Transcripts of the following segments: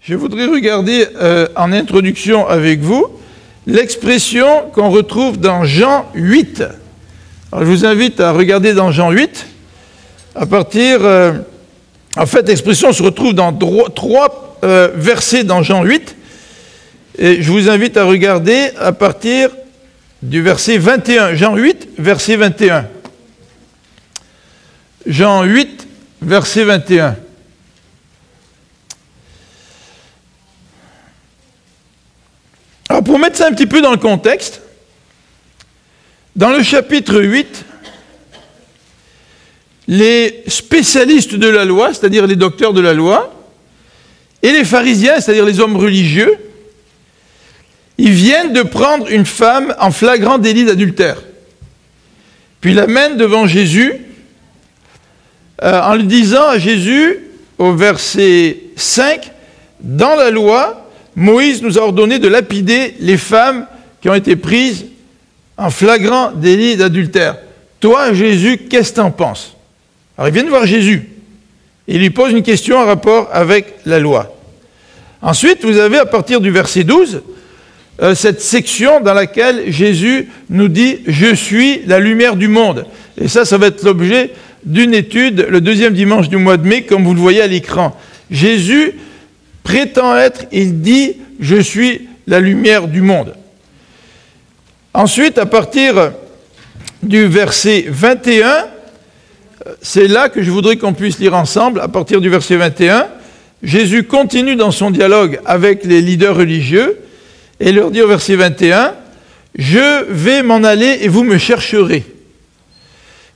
Je voudrais regarder en introduction avec vous l'expression qu'on retrouve dans Jean 8. Alors, je vous invite à regarder dans Jean 8, à partir... en fait, l'expression se retrouve dans trois versets dans Jean 8, et je vous invite à regarder à partir du verset 21. Jean 8, verset 21. Jean 8, verset 21. Alors, pour mettre ça un petit peu dans le contexte, dans le chapitre 8, les spécialistes de la loi, c'est-à-dire les docteurs de la loi, et les pharisiens, c'est-à-dire les hommes religieux, ils viennent de prendre une femme en flagrant délit d'adultère. Puis l'amènent devant Jésus, en lui disant à Jésus, au verset 5, « Dans la loi, Moïse nous a ordonné de lapider les femmes qui ont été prises en flagrant délit d'adultère. Toi, Jésus, qu'est-ce que tu en penses ?» Alors, ils viennent voir Jésus. Et il lui pose une question en rapport avec la loi. Ensuite, vous avez, à partir du verset 12, cette section dans laquelle Jésus nous dit « Je suis la lumière du monde ». Et ça va être l'objet d'une étude le deuxième dimanche du mois de mai, comme vous le voyez à l'écran. Jésus prétend être, il dit « Je suis la lumière du monde ». Ensuite, à partir du verset 21, c'est là que je voudrais qu'on puisse lire ensemble, à partir du verset 21, Jésus continue dans son dialogue avec les leaders religieux et leur dit au verset 21, « Je vais m'en aller et vous me chercherez,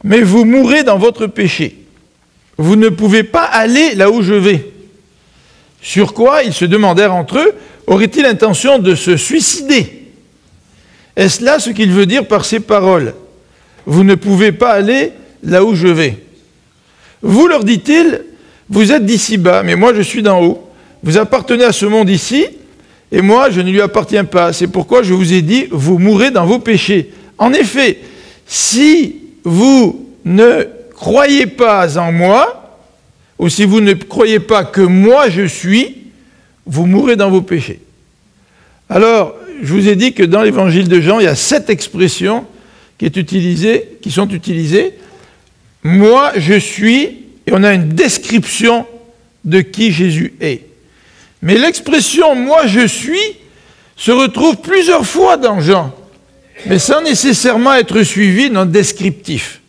mais vous mourrez dans votre péché. Vous ne pouvez pas aller là où je vais. » Sur quoi ils se demandèrent entre eux, aurait-il l'intention de se suicider? Est-ce là ce qu'il veut dire par ces paroles? Vous ne pouvez pas aller là où je vais. Vous, leur dit-il, vous êtes d'ici-bas, mais moi je suis d'en haut. Vous appartenez à ce monde ici, et moi je ne lui appartiens pas. C'est pourquoi je vous ai dit, vous mourrez dans vos péchés. En effet, si vous ne croyez pas en moi, ou si vous ne croyez pas que moi je suis, vous mourrez dans vos péchés. Alors, je vous ai dit que dans l'évangile de Jean, il y a 7 expressions qui sont utilisées. Moi je suis, et on a une description de qui Jésus est. Mais l'expression moi je suis se retrouve plusieurs fois dans Jean, mais sans nécessairement être suivi d'un descriptif.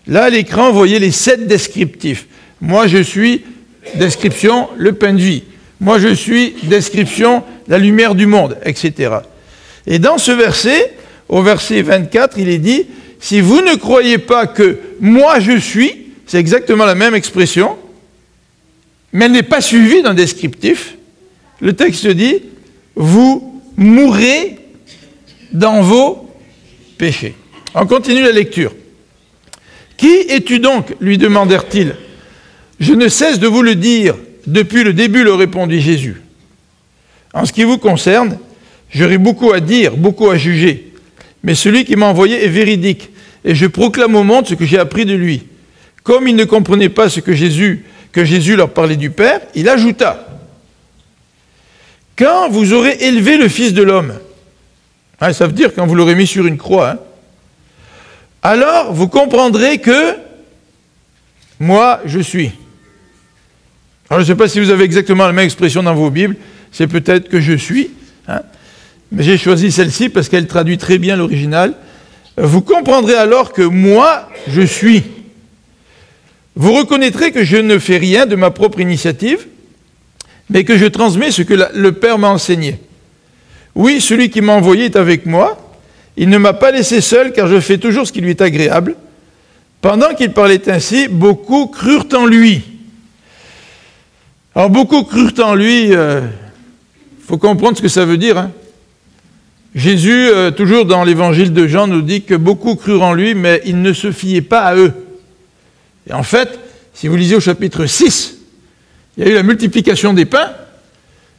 Là, à l'écran, vous voyez les 7 descriptifs. Moi, je suis, description, le pain de vie. Moi, je suis, description, la lumière du monde, etc. Et dans ce verset, au verset 24, il est dit, « Si vous ne croyez pas que moi, je suis », c'est exactement la même expression, mais elle n'est pas suivie d'un descriptif. Le texte dit, « Vous mourrez dans vos péchés ». On continue la lecture. « Qui es-tu donc ?» lui demandèrent-ils. « Je ne cesse de vous le dire, depuis le début, leur répondit Jésus. En ce qui vous concerne, j'aurai beaucoup à dire, beaucoup à juger, mais celui qui m'a envoyé est véridique, et je proclame au monde ce que j'ai appris de lui. Comme ils ne comprenaient pas ce que Jésus leur parlait du Père, il ajouta, « Quand vous aurez élevé le Fils de l'homme, ça veut dire quand vous l'aurez mis sur une croix, alors vous comprendrez que moi, je suis. » Alors, je ne sais pas si vous avez exactement la même expression dans vos Bibles, c'est peut-être que je suis, mais j'ai choisi celle-ci parce qu'elle traduit très bien l'original. Vous comprendrez alors que moi, je suis. Vous reconnaîtrez que je ne fais rien de ma propre initiative, mais que je transmets ce que le Père m'a enseigné. Oui, celui qui m'a envoyé est avec moi. Il ne m'a pas laissé seul, car je fais toujours ce qui lui est agréable. Pendant qu'il parlait ainsi, beaucoup crurent en lui. Alors, beaucoup crurent en lui, faut comprendre ce que ça veut dire. Jésus, toujours dans l'évangile de Jean, nous dit que beaucoup crurent en lui, mais ils ne se fiaient pas à eux. Et en fait, si vous lisez au chapitre 6, il y a eu la multiplication des pains,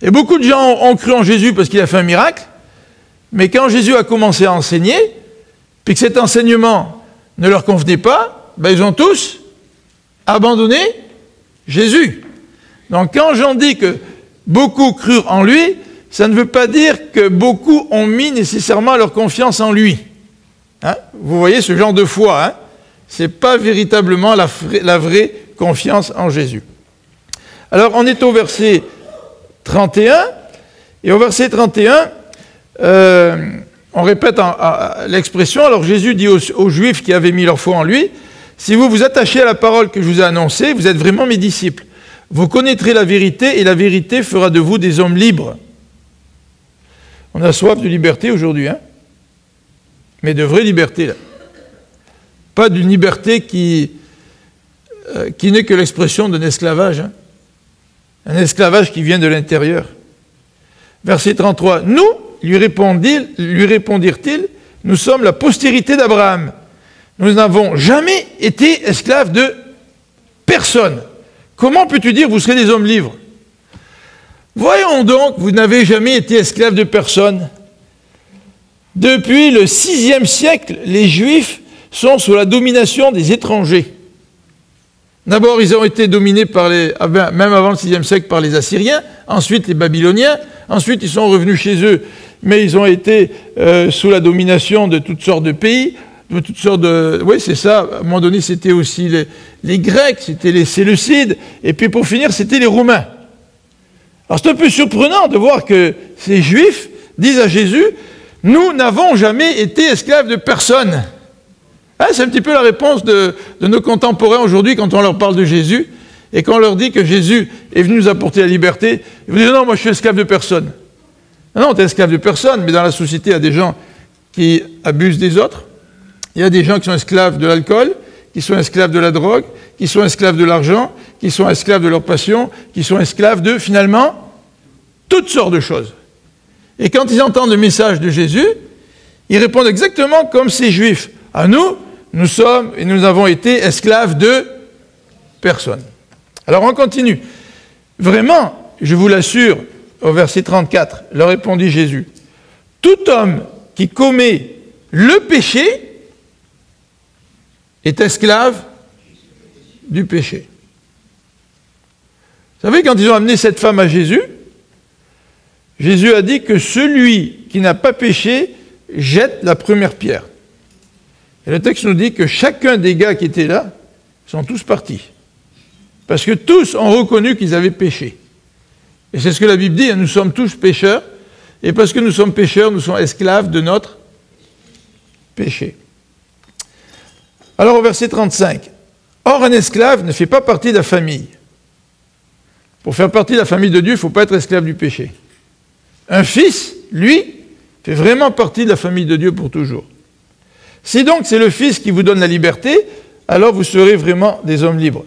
et beaucoup de gens ont cru en Jésus parce qu'il a fait un miracle, mais quand Jésus a commencé à enseigner, puis que cet enseignement ne leur convenait pas, ils ont tous abandonné Jésus. Donc quand Jean dit que beaucoup crurent en lui, ça ne veut pas dire que beaucoup ont mis nécessairement leur confiance en lui. Hein? Vous voyez ce genre de foi, hein? Ce n'est pas véritablement la vraie confiance en Jésus. Alors on est au verset 31, et au verset 31, on répète l'expression. Alors Jésus dit aux Juifs qui avaient mis leur foi en lui, « Si vous vous attachez à la parole que je vous ai annoncée, vous êtes vraiment mes disciples. Vous connaîtrez la vérité et la vérité fera de vous des hommes libres. » On a soif de liberté aujourd'hui, hein? Mais de vraie liberté, là. Pas d'une liberté qui n'est que l'expression d'un esclavage. Hein? Un esclavage qui vient de l'intérieur. Verset 33. « Nous, lui répondirent-ils, nous sommes la postérité d'Abraham. Nous n'avons jamais été esclaves de personne. Comment peux-tu dire vous serez des hommes libres? Voyons donc, vous n'avez jamais été esclaves de personne. Depuis le 6e siècle, les Juifs sont sous la domination des étrangers. D'abord, ils ont été dominés même avant le 6e siècle par les Assyriens, ensuite les Babyloniens, ensuite ils sont revenus chez eux, mais ils ont été sous la domination de toutes sortes de pays, de toutes sortes de... Oui, c'est ça, à un moment donné, c'était aussi les Grecs, c'était les Séleucides, et puis pour finir, c'était les Romains. Alors c'est un peu surprenant de voir que ces Juifs disent à Jésus, « Nous n'avons jamais été esclaves de personne. » Hein, c'est un petit peu la réponse de nos contemporains aujourd'hui quand on leur parle de Jésus et qu'on leur dit que Jésus est venu nous apporter la liberté. Ils vous disent, non, moi je suis esclave de personne. Non, tu es esclave de personne, mais dans la société, il y a des gens qui abusent des autres. Il y a des gens qui sont esclaves de l'alcool, qui sont esclaves de la drogue, qui sont esclaves de l'argent, qui sont esclaves de leur passion, qui sont esclaves de, finalement, toutes sortes de choses. Et quand ils entendent le message de Jésus, ils répondent exactement comme ces Juifs. À nous, nous sommes et nous avons été esclaves de personne. Alors on continue. Vraiment, je vous l'assure, au verset 34, leur répondit Jésus, « Tout homme qui commet le péché est esclave du péché. » Vous savez, quand ils ont amené cette femme à Jésus, Jésus a dit que celui qui n'a pas péché jette la première pierre. Et le texte nous dit que chacun des gars qui étaient là sont tous partis. Parce que tous ont reconnu qu'ils avaient péché. Et c'est ce que la Bible dit, hein, nous sommes tous pécheurs. Et parce que nous sommes pécheurs, nous sommes esclaves de notre péché. Alors au verset 35. Or, un esclave ne fait pas partie de la famille. Pour faire partie de la famille de Dieu, il ne faut pas être esclave du péché. Un fils, lui, fait vraiment partie de la famille de Dieu pour toujours. Si donc c'est le Fils qui vous donne la liberté, alors vous serez vraiment des hommes libres.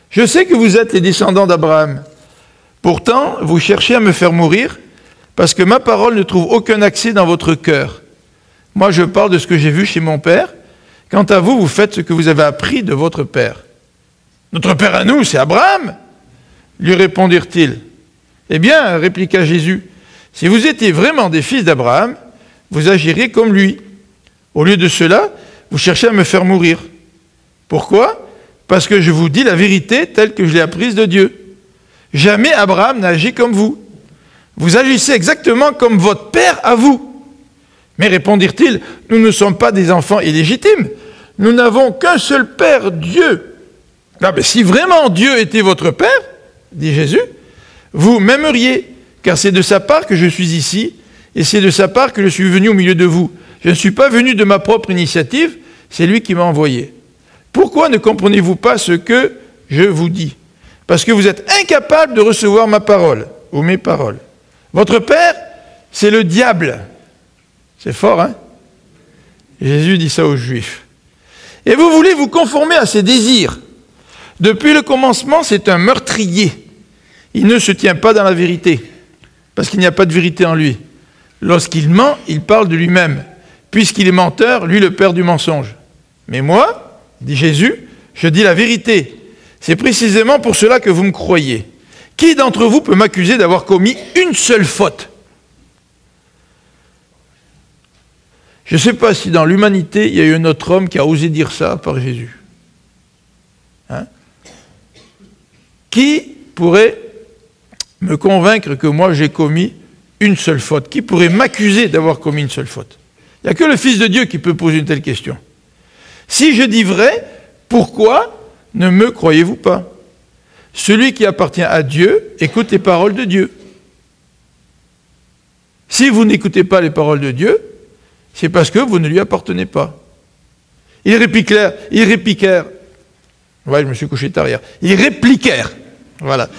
Je sais que vous êtes les descendants d'Abraham. Pourtant, vous cherchez à me faire mourir, parce que ma parole ne trouve aucun accès dans votre cœur. Moi, je parle de ce que j'ai vu chez mon père. Quant à vous, vous faites ce que vous avez appris de votre père. Notre père à nous, c'est Abraham, lui répondirent-ils. Eh bien, répliqua Jésus, si vous étiez vraiment des fils d'Abraham, vous agiriez comme lui. Au lieu de cela, vous cherchez à me faire mourir. Pourquoi? Parce que je vous dis la vérité telle que je l'ai apprise de Dieu. Jamais Abraham n'a agi comme vous. Vous agissez exactement comme votre père à vous. Mais répondirent-ils, nous ne sommes pas des enfants illégitimes. Nous n'avons qu'un seul père, Dieu. Ah ben, si vraiment Dieu était votre père, dit Jésus, vous m'aimeriez, car c'est de sa part que je suis ici, et c'est de sa part que je suis venu au milieu de vous. Je ne suis pas venu de ma propre initiative, c'est lui qui m'a envoyé. Pourquoi ne comprenez-vous pas ce que je vous dis? Parce que vous êtes incapable de recevoir ma parole, ou mes paroles. Votre père, c'est le diable. C'est fort, hein? Jésus dit ça aux Juifs. Et vous voulez vous conformer à ses désirs. Depuis le commencement, c'est un meurtrier. Il ne se tient pas dans la vérité, parce qu'il n'y a pas de vérité en lui. Lorsqu'il ment, il parle de lui-même. Puisqu'il est menteur, lui le père du mensonge. Mais moi, dit Jésus, je dis la vérité. C'est précisément pour cela que vous me croyez. Qui d'entre vous peut m'accuser d'avoir commis une seule faute? Je ne sais pas si dans l'humanité, il y a eu un autre homme qui a osé dire ça par Jésus. Hein? Qui pourrait me convaincre que moi j'ai commis une seule faute? Qui pourrait m'accuser d'avoir commis une seule faute? Il n'y a que le Fils de Dieu qui peut poser une telle question. Si je dis vrai, pourquoi ne me croyez-vous pas? Celui qui appartient à Dieu écoute les paroles de Dieu. Si vous n'écoutez pas les paroles de Dieu, c'est parce que vous ne lui appartenez pas. Ils répliquèrent. Ouais, je me suis couché tard hier. Ils répliquèrent. Voilà.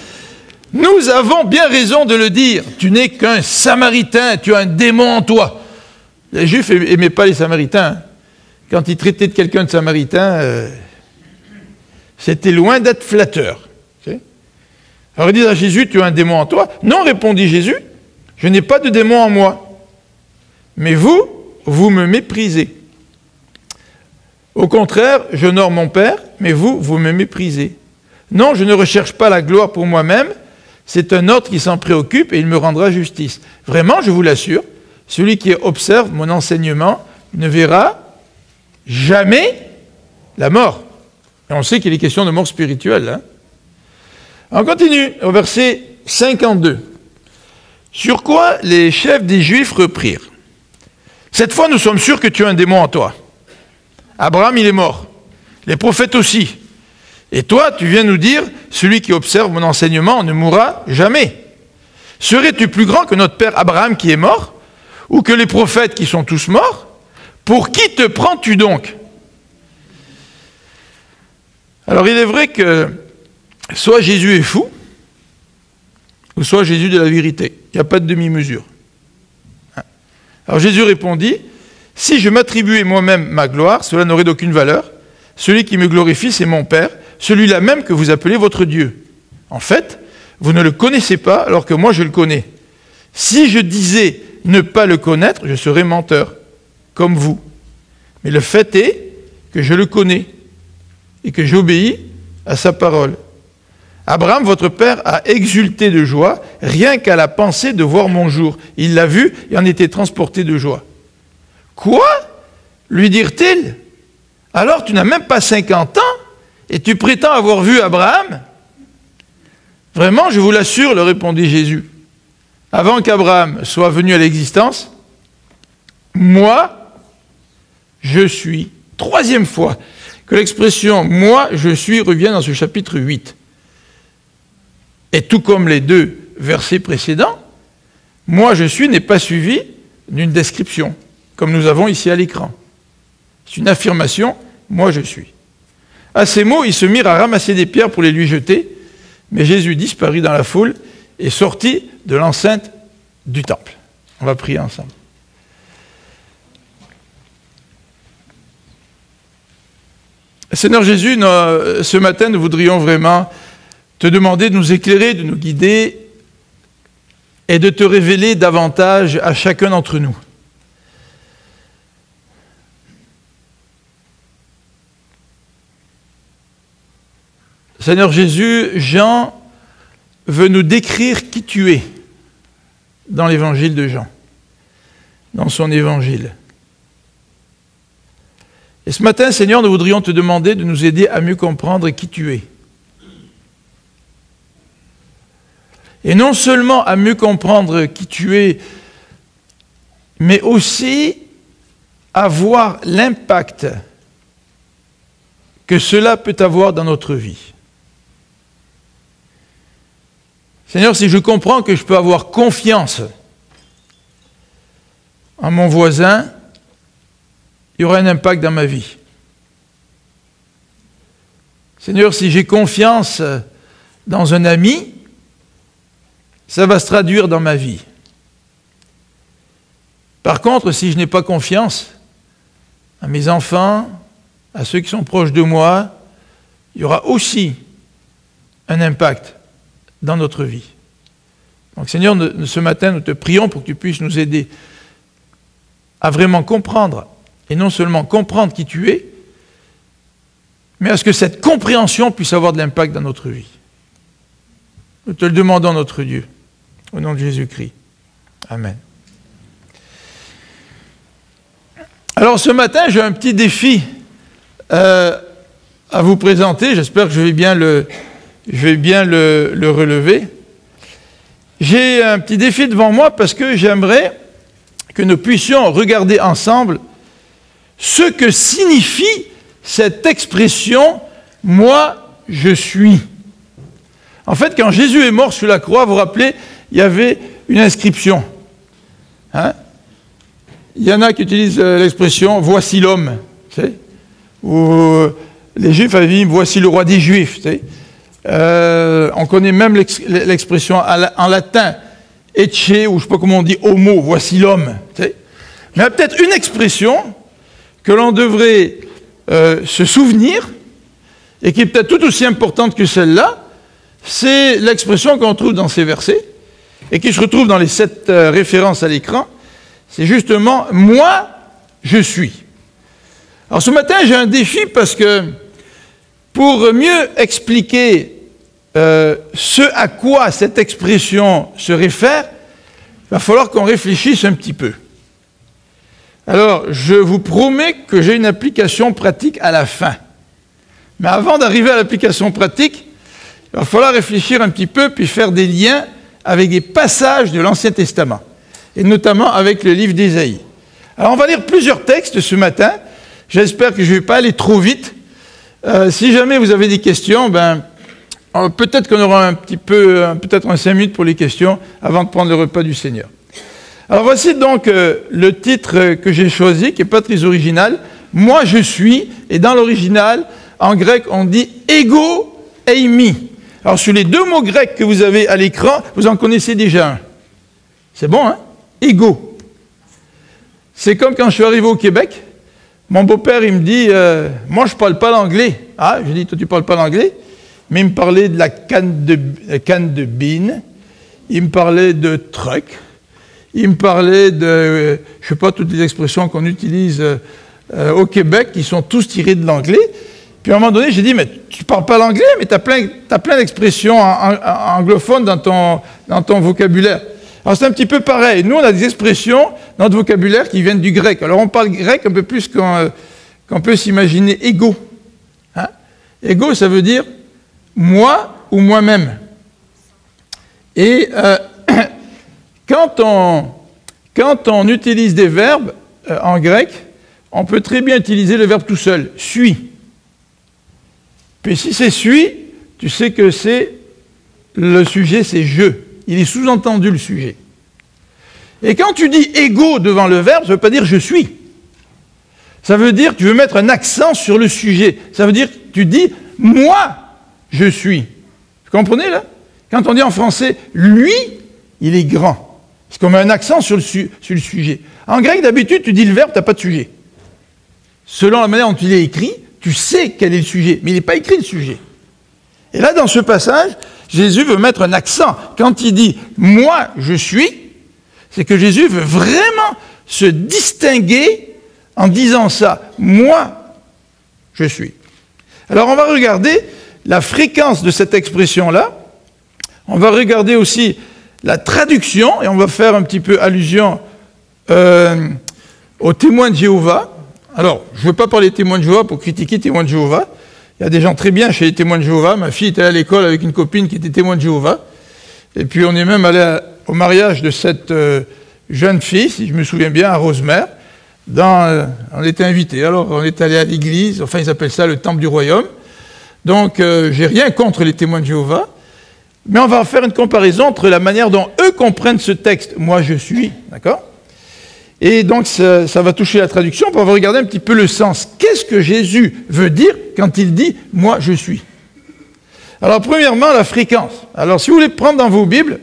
Nous avons bien raison de le dire. Tu n'es qu'un Samaritain, tu as un démon en toi. Les Juifs n'aimaient pas les Samaritains. Quand ils traitaient de quelqu'un de Samaritain, c'était loin d'être flatteur. Alors ils disent à Jésus, tu as un démon en toi? Non, répondit Jésus, je n'ai pas de démon en moi. Mais vous me méprisez. Au contraire, j'honore mon Père, mais vous me méprisez. Non, je ne recherche pas la gloire pour moi-même, c'est un autre qui s'en préoccupe et il me rendra justice. Vraiment, je vous l'assure, celui qui observe mon enseignement ne verra jamais la mort. Et on sait qu'il est question de mort spirituelle. Hein? On continue au verset 52. Sur quoi les chefs des Juifs reprirent. Cette fois, nous sommes sûrs que tu as un démon en toi. Abraham, il est mort. Les prophètes aussi. Et toi, tu viens nous dire, celui qui observe mon enseignement ne mourra jamais. Serais-tu plus grand que notre père Abraham qui est mort, ou que les prophètes qui sont tous morts? Pour qui te prends-tu donc? Alors il est vrai que soit Jésus est fou, ou soit Jésus de la vérité. Il n'y a pas de demi-mesure. Alors Jésus répondit, si je m'attribuais moi-même ma gloire, cela n'aurait d'aucune valeur. Celui qui me glorifie, c'est mon Père, celui-là même que vous appelez votre Dieu. En fait, vous ne le connaissez pas, alors que moi je le connais. Si je disais ne pas le connaître, je serais menteur, comme vous. Mais le fait est que je le connais et que j'obéis à sa parole. Abraham, votre père, a exulté de joie, rien qu'à la pensée de voir mon jour. Il l'a vu et en était transporté de joie. Quoi? Lui dirent-ils? Alors tu n'as même pas 50 ans et tu prétends avoir vu Abraham? Vraiment, je vous l'assure, leur répondit Jésus. Avant qu'Abraham soit venu à l'existence, moi, je suis. Troisième fois que l'expression « moi, je suis » revient dans ce chapitre 8. Et tout comme les deux versets précédents, « moi, je suis » n'est pas suivi d'une description, comme nous avons ici à l'écran. C'est une affirmation « moi, je suis ». À ces mots, ils se mirent à ramasser des pierres pour les lui jeter, mais Jésus disparut dans la foule et sortit de l'enceinte du temple. On va prier ensemble. Seigneur Jésus, ce matin, nous voudrions vraiment te demander de nous éclairer, de nous guider et de te révéler davantage à chacun d'entre nous. Seigneur Jésus, Jean veut nous décrire qui tu es dans l'évangile de Jean, dans son évangile. Et ce matin, Seigneur, nous voudrions te demander de nous aider à mieux comprendre qui tu es. Et non seulement à mieux comprendre qui tu es, mais aussi à voir l'impact que cela peut avoir dans notre vie. Seigneur, si je comprends que je peux avoir confiance en mon voisin, il y aura un impact dans ma vie. Seigneur, si j'ai confiance dans un ami, ça va se traduire dans ma vie. Par contre, si je n'ai pas confiance à mes enfants, à ceux qui sont proches de moi, il y aura aussi un impact dans notre vie. Donc Seigneur, ce matin, nous te prions pour que tu puisses nous aider à vraiment comprendre, et non seulement comprendre qui tu es, mais à ce que cette compréhension puisse avoir de l'impact dans notre vie. Nous te le demandons, notre Dieu, au nom de Jésus-Christ. Amen. Alors ce matin, j'ai un petit défi à vous présenter. J'espère que je vais bien le relever. j'ai un petit défi devant moi parce que j'aimerais que nous puissions regarder ensemble ce que signifie cette expression « moi, je suis ». En fait, quand Jésus est mort sur la croix, vous vous rappelez, il y avait une inscription. Hein? Il y en a qui utilisent l'expression « voici l'homme ». Ou les Juifs avaient dit « voici le roi des Juifs ». On connaît même l'expression en latin « ecce » ou je ne sais pas comment on dit « homo », « voici l'homme ». Mais il y a peut-être une expression que l'on devrait se souvenir et qui est peut-être tout aussi importante que celle-là, c'est l'expression qu'on trouve dans ces versets et qui se retrouve dans les 7 références à l'écran. C'est justement « moi, je suis ». Alors ce matin, j'ai un défi parce que pour mieux expliquer ce à quoi cette expression se réfère, il va falloir qu'on réfléchisse un petit peu. Alors, je vous promets que j'ai une application pratique à la fin. Mais avant d'arriver à l'application pratique, il va falloir réfléchir un petit peu puis faire des liens avec des passages de l'Ancien Testament, et notamment avec le livre d'Ésaïe. Alors, on va lire plusieurs textes ce matin. J'espère que je ne vais pas aller trop vite. Si jamais vous avez des questions, peut-être qu'on aura un petit peu, peut-être 5 minutes pour les questions avant de prendre le repas du Seigneur. Alors voici donc le titre que j'ai choisi, qui n'est pas très original. « Moi je suis », et dans l'original, en grec, on dit « ego eimi ». Alors sur les 2 mots grecs que vous avez à l'écran, vous en connaissez déjà un. C'est bon, hein? Ego. C'est comme quand je suis arrivé au Québec, mon beau-père, il me dit « moi je ne parle pas l'anglais ». Ah, je dis « toi tu ne parles pas l'anglais ?» Mais il me parlait de la canne de bean, il me parlait de truck, il me parlait de, je ne sais pas, toutes les expressions qu'on utilise au Québec, qui sont tous tirées de l'anglais. Puis à un moment donné, j'ai dit, mais tu ne parles pas l'anglais, mais tu as plein d'expressions anglophones dans ton vocabulaire. Alors c'est un petit peu pareil. Nous, on a des expressions dans notre vocabulaire qui viennent du grec. Alors on parle grec un peu plus qu'on peut s'imaginer ego. Hein? Ego, ça veut dire moi ou moi-même. Et quand on utilise des verbes en grec, on peut très bien utiliser le verbe tout seul, suis. Puis si c'est suis, tu sais que le sujet, c'est je. Il est sous-entendu le sujet. Et quand tu dis ego devant le verbe, ça ne veut pas dire je suis. Ça veut dire que tu veux mettre un accent sur le sujet. Ça veut dire que tu dis moi, je suis. Vous comprenez là? Quand on dit en français lui, il est grand. C'est qu'on met un accent sur le sujet. En grec, d'habitude, tu dis le verbe, tu n'as pas de sujet. Selon la manière dont il est écrit, tu sais quel est le sujet, mais il n'est pas écrit le sujet. Et là, dans ce passage, Jésus veut mettre un accent. Quand il dit « moi, je suis », c'est que Jésus veut vraiment se distinguer en disant ça. « Moi, je suis ». Alors, on va regarder la fréquence de cette expression-là. On va regarder aussi la traduction, et on va faire un petit peu allusion aux témoins de Jéhovah. Alors, je ne veux pas parler des témoins de Jéhovah pour critiquer les témoins de Jéhovah. Il y a des gens très bien chez les témoins de Jéhovah. Ma fille était à l'école avec une copine qui était témoin de Jéhovah. Et puis, on est même allé au mariage de cette jeune fille, si je me souviens bien, à Rosemère. On était invités. Alors, on est allé à l'église. Enfin, ils appellent ça le temple du royaume. Donc, j'ai rien contre les témoins de Jéhovah. Mais on va faire une comparaison entre la manière dont eux comprennent ce texte. Moi, je suis. D'accord? Et donc, ça va toucher la traduction. On va regarder un petit peu le sens. Qu'est-ce que Jésus veut dire quand il dit « moi, je suis ». Alors, premièrement, la fréquence. Alors, si vous voulez prendre dans vos Bibles,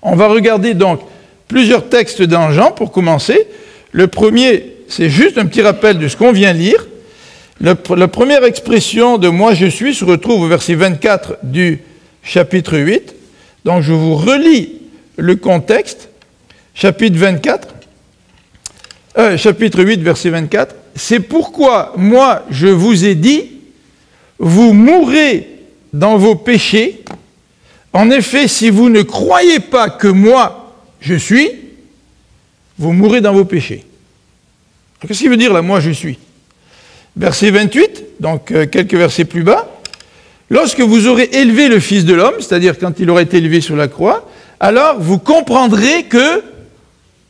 on va regarder donc plusieurs textes dans Jean pour commencer. Le premier, c'est juste un petit rappel de ce qu'on vient lire. La première expression de « moi, je suis » se retrouve au verset 24 du chapitre 8. Donc, je vous relis le contexte. Chapitre 8, verset 24. « C'est pourquoi, moi, je vous ai dit, vous mourrez dans vos péchés. En effet, si vous ne croyez pas que moi, je suis, vous mourrez dans vos péchés. » Qu'est-ce qu'il veut dire là, « moi, je suis » Verset 28, donc quelques versets plus bas. « Lorsque vous aurez élevé le Fils de l'homme, c'est-à-dire quand il aura été élevé sur la croix, alors vous comprendrez que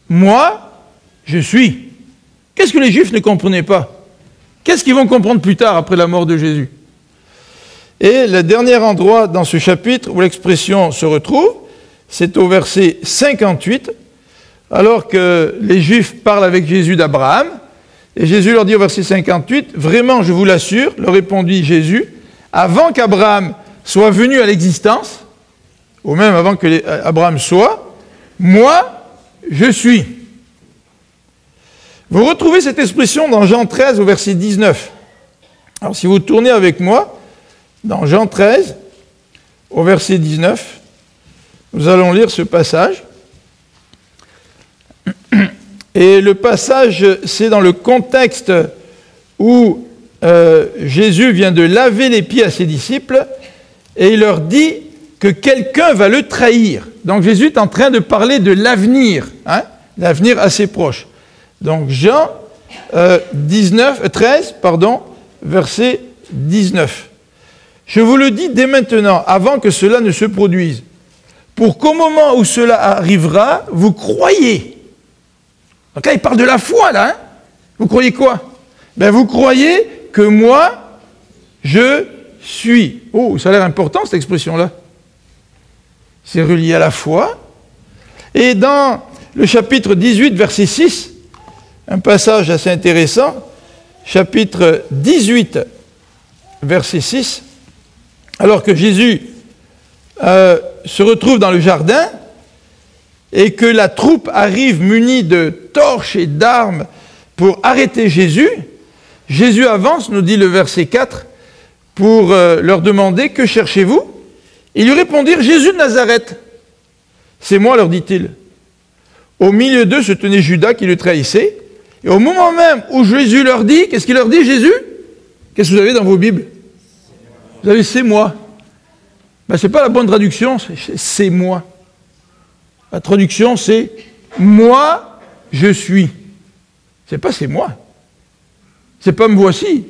moi, je suis. Qu'est-ce que les Juifs ne comprenaient pas? Qu'est-ce qu'ils vont comprendre plus tard, après la mort de Jésus? Et le dernier endroit dans ce chapitre où l'expression se retrouve, c'est au verset 58, alors que les Juifs parlent avec Jésus d'Abraham, et Jésus leur dit au verset 58, « Vraiment, je vous l'assure, leur répondit Jésus, avant qu'Abraham soit venu à l'existence, ou même avant que Abraham soit, moi, je suis. » Vous retrouvez cette expression dans Jean 13 au verset 19. Alors si vous tournez avec moi, dans Jean 13, au verset 19, nous allons lire ce passage. Et le passage, c'est dans le contexte où Jésus vient de laver les pieds à ses disciples et il leur dit que quelqu'un va le trahir. Donc Jésus est en train de parler de l'avenir, hein, l'avenir assez proche. Donc Jean 13, verset 19. « Je vous le dis dès maintenant, avant que cela ne se produise, pour qu'au moment où cela arrivera, vous croyez. » Donc là, il parle de la foi, là. Hein? Vous croyez quoi? Ben, vous croyez que moi, je suis. Oh, ça a l'air important, cette expression-là. C'est relié à la foi. Et dans le chapitre 18, verset 6, un passage assez intéressant, chapitre 18, verset 6, alors que Jésus se retrouve dans le jardin et que la troupe arrive munie de torches et d'armes pour arrêter Jésus, Jésus avance, nous dit le verset 4, pour leur demander « Que cherchez-vous » Ils lui répondirent « Jésus de Nazareth. »« C'est moi, leur dit-il. » Au milieu d'eux se tenait Judas qui le trahissait. Et au moment même où Jésus leur dit, qu'est-ce qu'il leur dit, Jésus? Qu'est-ce que vous avez dans vos Bibles? Vous avez « c'est moi ». Ben, ce n'est pas la bonne traduction, c'est « moi ». La traduction, c'est « moi, je suis ». C'est pas « c'est moi ». C'est pas « me voici ».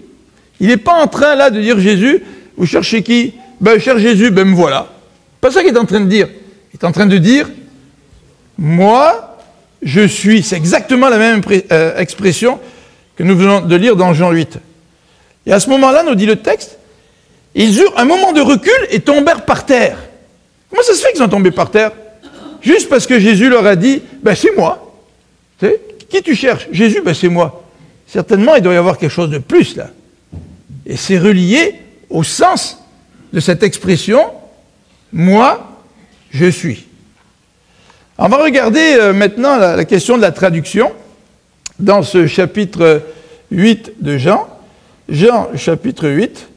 Il n'est pas en train, là, de dire « Jésus, vous cherchez qui ?» Ben, je cherche Jésus, ben me voilà. Pas ça qu'il est en train de dire. Il est en train de dire « moi, je suis ». C'est exactement la même expression que nous venons de lire dans Jean 8. Et à ce moment-là, nous dit le texte, ils eurent un moment de recul et tombèrent par terre. Comment ça se fait qu'ils sont tombés par terre? Juste parce que Jésus leur a dit, ben c'est moi. Tu sais, qui tu cherches? Jésus, ben c'est moi. Certainement, il doit y avoir quelque chose de plus là. Et c'est relié au sens de cette expression, moi, je suis. On va regarder maintenant la question de la traduction dans ce chapitre 8 de Jean. Jean, chapitre 8,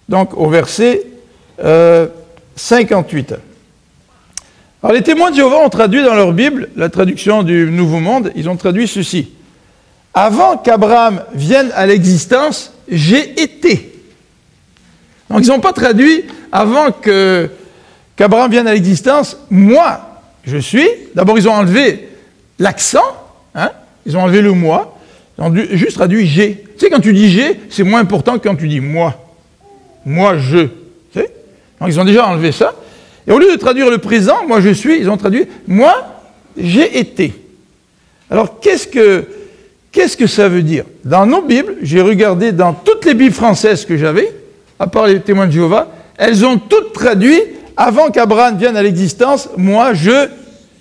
donc au verset 58. Alors les témoins de Jéhovah ont traduit dans leur Bible, la traduction du Nouveau Monde, ils ont traduit ceci. « Avant qu'Abraham vienne à l'existence, j'ai été. » Donc ils n'ont pas traduit « Avant qu'Abraham vienne à l'existence, moi, je suis. » D'abord, ils ont enlevé l'accent, hein, ils ont enlevé le « moi », ils ont juste traduit « j'ai ». Tu sais, quand tu dis « j'ai », c'est moins important que quand tu dis « moi ». Moi, je. Tu sais? Donc ils ont déjà enlevé ça. Et au lieu de traduire le présent, moi je suis, ils ont traduit moi, j'ai été. Alors qu'est-ce que ça veut dire? Dans nos Bibles, j'ai regardé dans toutes les Bibles françaises que j'avais, à part les témoins de Jéhovah, elles ont toutes traduit avant qu'Abraham vienne à l'existence, moi je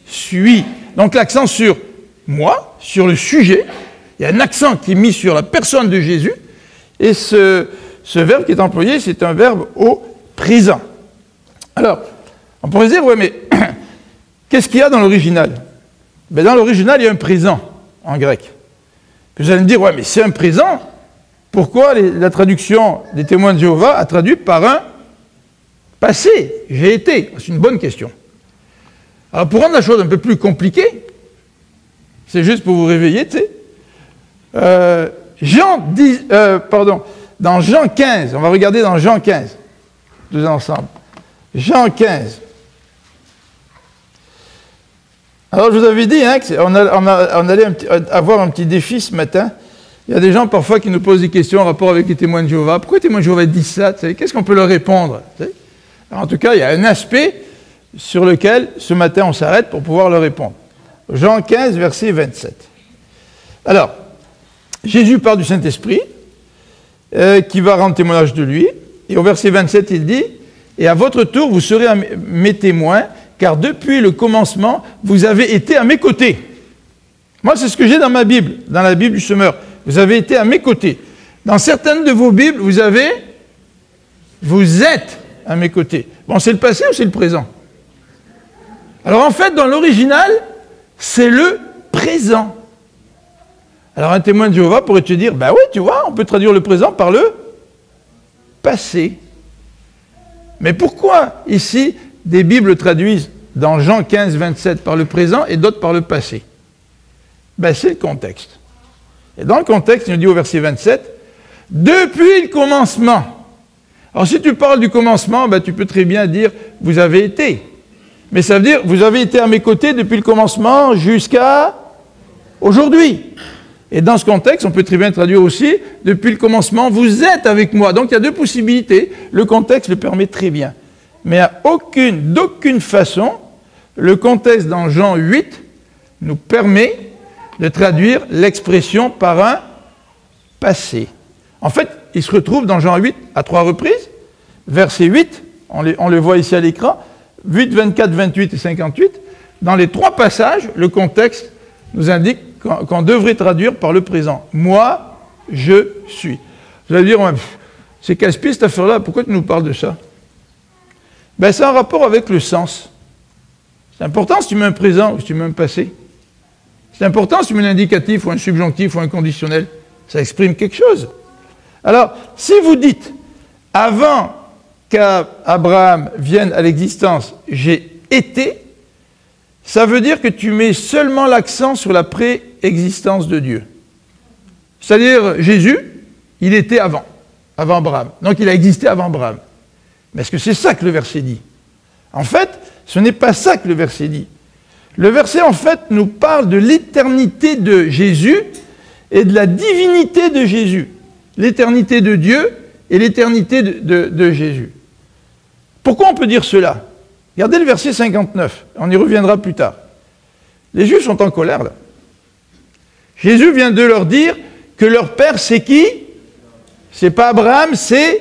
suis. Donc l'accent sur moi, sur le sujet, il y a un accent qui est mis sur la personne de Jésus, et ce verbe qui est employé, c'est un verbe au présent. Alors, on pourrait dire, ouais, mais qu'est-ce qu'il y a dans l'original? Ben, dans l'original, il y a un présent en grec. Puis vous allez me dire, ouais, mais c'est un présent, pourquoi la traduction des témoins de Jéhovah a traduit par un passé? J'ai été. C'est une bonne question. Alors, pour rendre la chose un peu plus compliquée, c'est juste pour vous réveiller, tu sais, dans Jean 15, on va regarder dans Jean 15, tous ensemble. Jean 15. Alors, je vous avais dit hein, qu'on allait avoir un petit défi ce matin. Il y a des gens parfois qui nous posent des questions en rapport avec les témoins de Jéhovah. Pourquoi les témoins de Jéhovah disent ça? Qu'est-ce qu'on peut leur répondre? Alors, en tout cas, il y a un aspect sur lequel, ce matin, on s'arrête pour pouvoir leur répondre. Jean 15, verset 27. Alors, Jésus parle du Saint-Esprit, qui va rendre témoignage de lui. Et au verset 27, il dit, « Et à votre tour, vous serez mes témoins, car depuis le commencement, vous avez été à mes côtés. » Moi, c'est ce que j'ai dans ma Bible, dans la Bible du semeur. Vous avez été à mes côtés. Dans certaines de vos Bibles, vous êtes à mes côtés. Bon, c'est le passé ou c'est le présent? Alors en fait, dans l'original, c'est le présent. Alors un témoin de Jéhovah pourrait te dire, ben oui, tu vois, on peut traduire le présent par le passé. Mais pourquoi ici des Bibles traduisent dans Jean 15, 27 par le présent et d'autres par le passé? Ben c'est le contexte. Et dans le contexte, il nous dit au verset 27, « Depuis le commencement ». Alors si tu parles du commencement, ben, tu peux très bien dire « Vous avez été ». Mais ça veut dire « Vous avez été à mes côtés depuis le commencement jusqu'à aujourd'hui ». Et dans ce contexte, on peut très bien traduire aussi « Depuis le commencement, vous êtes avec moi ». Donc il y a deux possibilités. Le contexte le permet très bien. Mais d'aucune façon, le contexte dans Jean 8 nous permet de traduire l'expression par un passé. En fait, il se retrouve dans Jean 8 à 3 reprises. Verset 8, on le voit ici à l'écran, 8, 24, 28 et 58. Dans les 3 passages, le contexte nous indique qu'on devrait traduire par le présent. Moi, je suis. Vous allez dire, c'est casse-pied cette affaire-là, pourquoi tu nous parles de ça? Ben, c'est en rapport avec le sens. C'est important si tu mets un présent ou si tu mets un passé. C'est important si tu mets un indicatif ou un subjonctif ou un conditionnel. Ça exprime quelque chose. Alors, si vous dites, avant qu'Abraham vienne à l'existence, j'ai été, ça veut dire que tu mets seulement l'accent sur la préexistence de Dieu. C'est-à-dire, Jésus, il était avant Abraham. Donc, il a existé avant Abraham. Mais est-ce que c'est ça que le verset dit? En fait, ce n'est pas ça que le verset dit. Le verset, en fait, nous parle de l'éternité de Jésus et de la divinité de Jésus. L'éternité de Dieu et l'éternité de Jésus. Pourquoi on peut dire cela? Regardez le verset 59, on y reviendra plus tard. Les Juifs sont en colère, là. Jésus vient de leur dire que leur père, c'est qui? C'est pas Abraham, c'est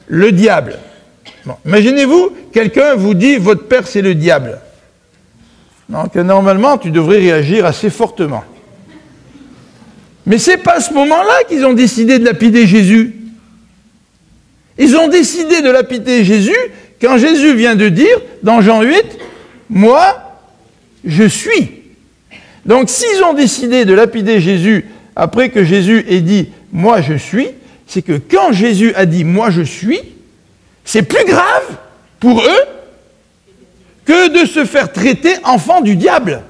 le diable. Bon, imaginez-vous, quelqu'un vous dit, votre père, c'est le diable. Donc, normalement, tu devrais réagir assez fortement. Mais ce n'est pas à ce moment-là qu'ils ont décidé de lapider Jésus. Ils ont décidé de lapider Jésus quand Jésus vient de dire, dans Jean 8, « Moi, je suis ». Donc, s'ils ont décidé de lapider Jésus après que Jésus ait dit « Moi, je suis », c'est que quand Jésus a dit « Moi, je suis », c'est plus grave pour eux que de se faire traiter enfant du diable.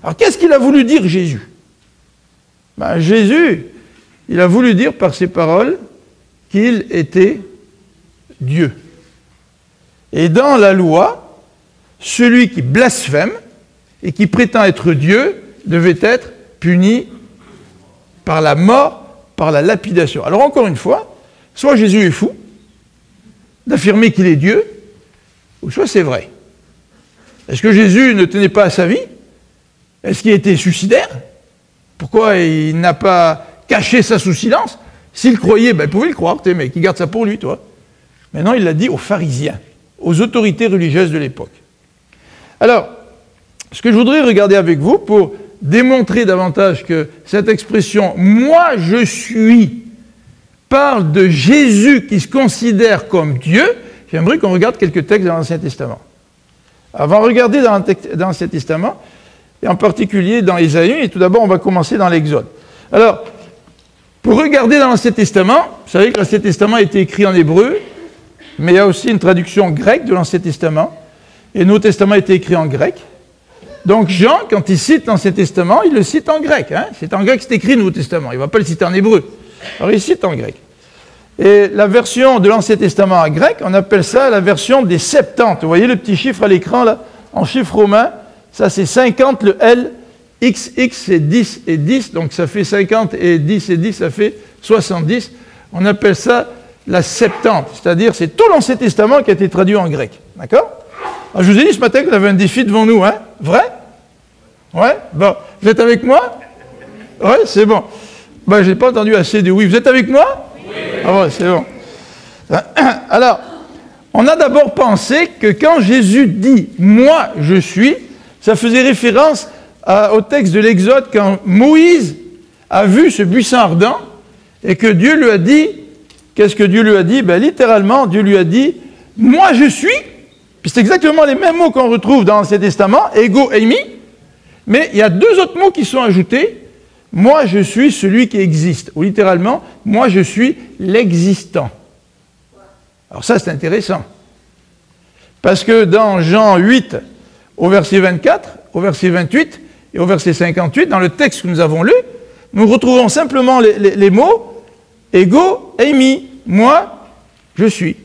Alors, qu'est-ce qu'il a voulu dire, Jésus? Ben, Jésus, il a voulu dire par ses paroles qu'il était Dieu. Et dans la loi, celui qui blasphème et qui prétend être Dieu devait être puni par la mort, par la lapidation. Alors encore une fois, soit Jésus est fou d'affirmer qu'il est Dieu, ou soit c'est vrai. Est-ce que Jésus ne tenait pas à sa vie? Est-ce qu'il était suicidaire? Pourquoi il n'a pas caché ça sous silence? S'il croyait, ben, il pouvait le croire, mais qui garde ça pour lui, toi. Maintenant, il l'a dit aux pharisiens, aux autorités religieuses de l'époque. Alors, ce que je voudrais regarder avec vous pour démontrer davantage que cette expression « moi je suis » parle de Jésus qui se considère comme Dieu, j'aimerais qu'on regarde quelques textes dans l'Ancien Testament. Avant de regarder dans l'Ancien Testament, et en particulier dans Ésaïe, et tout d'abord on va commencer dans l'Exode. Alors, pour regarder dans l'Ancien Testament, vous savez que l'Ancien Testament a été écrit en hébreu, mais il y a aussi une traduction grecque de l'Ancien Testament, et le Nouveau Testament a été écrit en grec. Donc Jean, quand il cite l'Ancien Testament, il le cite en grec. Hein? C'est en grec que c'est écrit le Nouveau Testament, il ne va pas le citer en hébreu. Alors il cite en grec. Et la version de l'Ancien Testament en grec, on appelle ça la version des Septante. Vous voyez le petit chiffre à l'écran, là, en chiffre romain, ça c'est 50, le L, XX c'est 10 et 10, donc ça fait 50 et 10 et 10, ça fait 70. On appelle ça la Septante, c'est-à-dire c'est tout l'Ancien Testament qui a été traduit en grec. D'accord? Alors, je vous ai dit ce matin qu'on avait un défi devant nous, hein? Vrai? Ouais? Bon. Vous êtes avec moi? Ouais, c'est bon. Ben, je n'ai pas entendu assez de oui. Vous êtes avec moi? Oui. Ah ouais, c'est bon. Alors, on a d'abord pensé que quand Jésus dit « moi, je suis », ça faisait référence au texte de l'Exode quand Moïse a vu ce buisson ardent et que Dieu lui a dit, qu'est-ce que Dieu lui a dit? Ben, littéralement, Dieu lui a dit « moi, je suis ». Puis c'est exactement les mêmes mots qu'on retrouve dans l'Ancien Testament, « ego eimi », mais il y a deux autres mots qui sont ajoutés. Moi, je suis celui qui existe. Ou littéralement, moi, je suis l'existant. Alors ça, c'est intéressant. Parce que dans Jean 8, au verset 24, au verset 28 et au verset 58, dans le texte que nous avons lu, nous retrouvons simplement les mots « ego eimi », moi, je suis.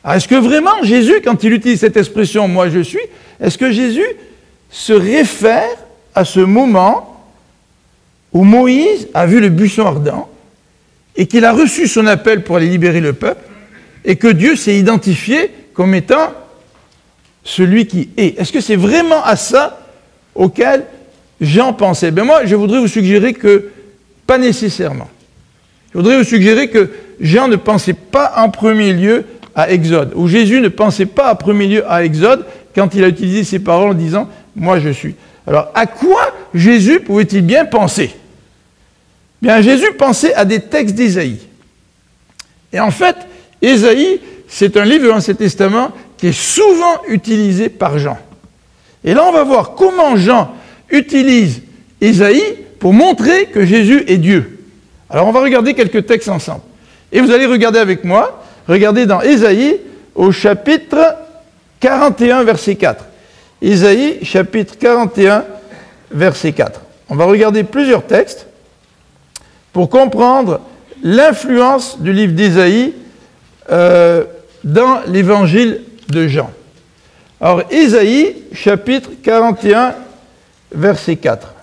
Alors, est-ce que vraiment Jésus, quand il utilise cette expression « moi, je suis », est-ce que Jésus se réfère à ce moment où Moïse a vu le buisson ardent et qu'il a reçu son appel pour aller libérer le peuple et que Dieu s'est identifié comme étant celui qui est? Est-ce que c'est vraiment à ça auquel Jean pensait? Ben moi, je voudrais vous suggérer que pas nécessairement. Je voudrais vous suggérer que Jean ne pensait pas en premier lieu à Exode, ou Jésus ne pensait pas en premier lieu à Exode quand il a utilisé ces paroles en disant « moi je suis ». Alors, à quoi Jésus pouvait-il bien penser? Bien, Jésus pensait à des textes d'Ésaïe. Et en fait, Ésaïe, c'est un livre de l'Ancien Testament qui est souvent utilisé par Jean. Et là, on va voir comment Jean utilise Ésaïe pour montrer que Jésus est Dieu. Alors, on va regarder quelques textes ensemble. Et vous allez regarder avec moi, regardez dans Ésaïe au chapitre 41, verset 4. Ésaïe, chapitre 41, verset 4. On va regarder plusieurs textes pour comprendre l'influence du livre d'Ésaïe dans l'évangile de Jean. Alors, Ésaïe, chapitre 41, verset 4.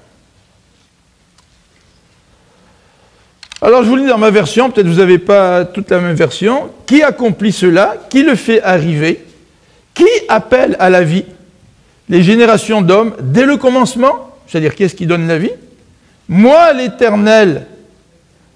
Alors, je vous lis dans ma version, peut-être vous n'avez pas toute la même version. Qui accomplit cela? Qui le fait arriver? Qui appelle à la vie les générations d'hommes dès le commencement? C'est-à-dire, qui est-ce qui donne la vie? Moi, l'Éternel,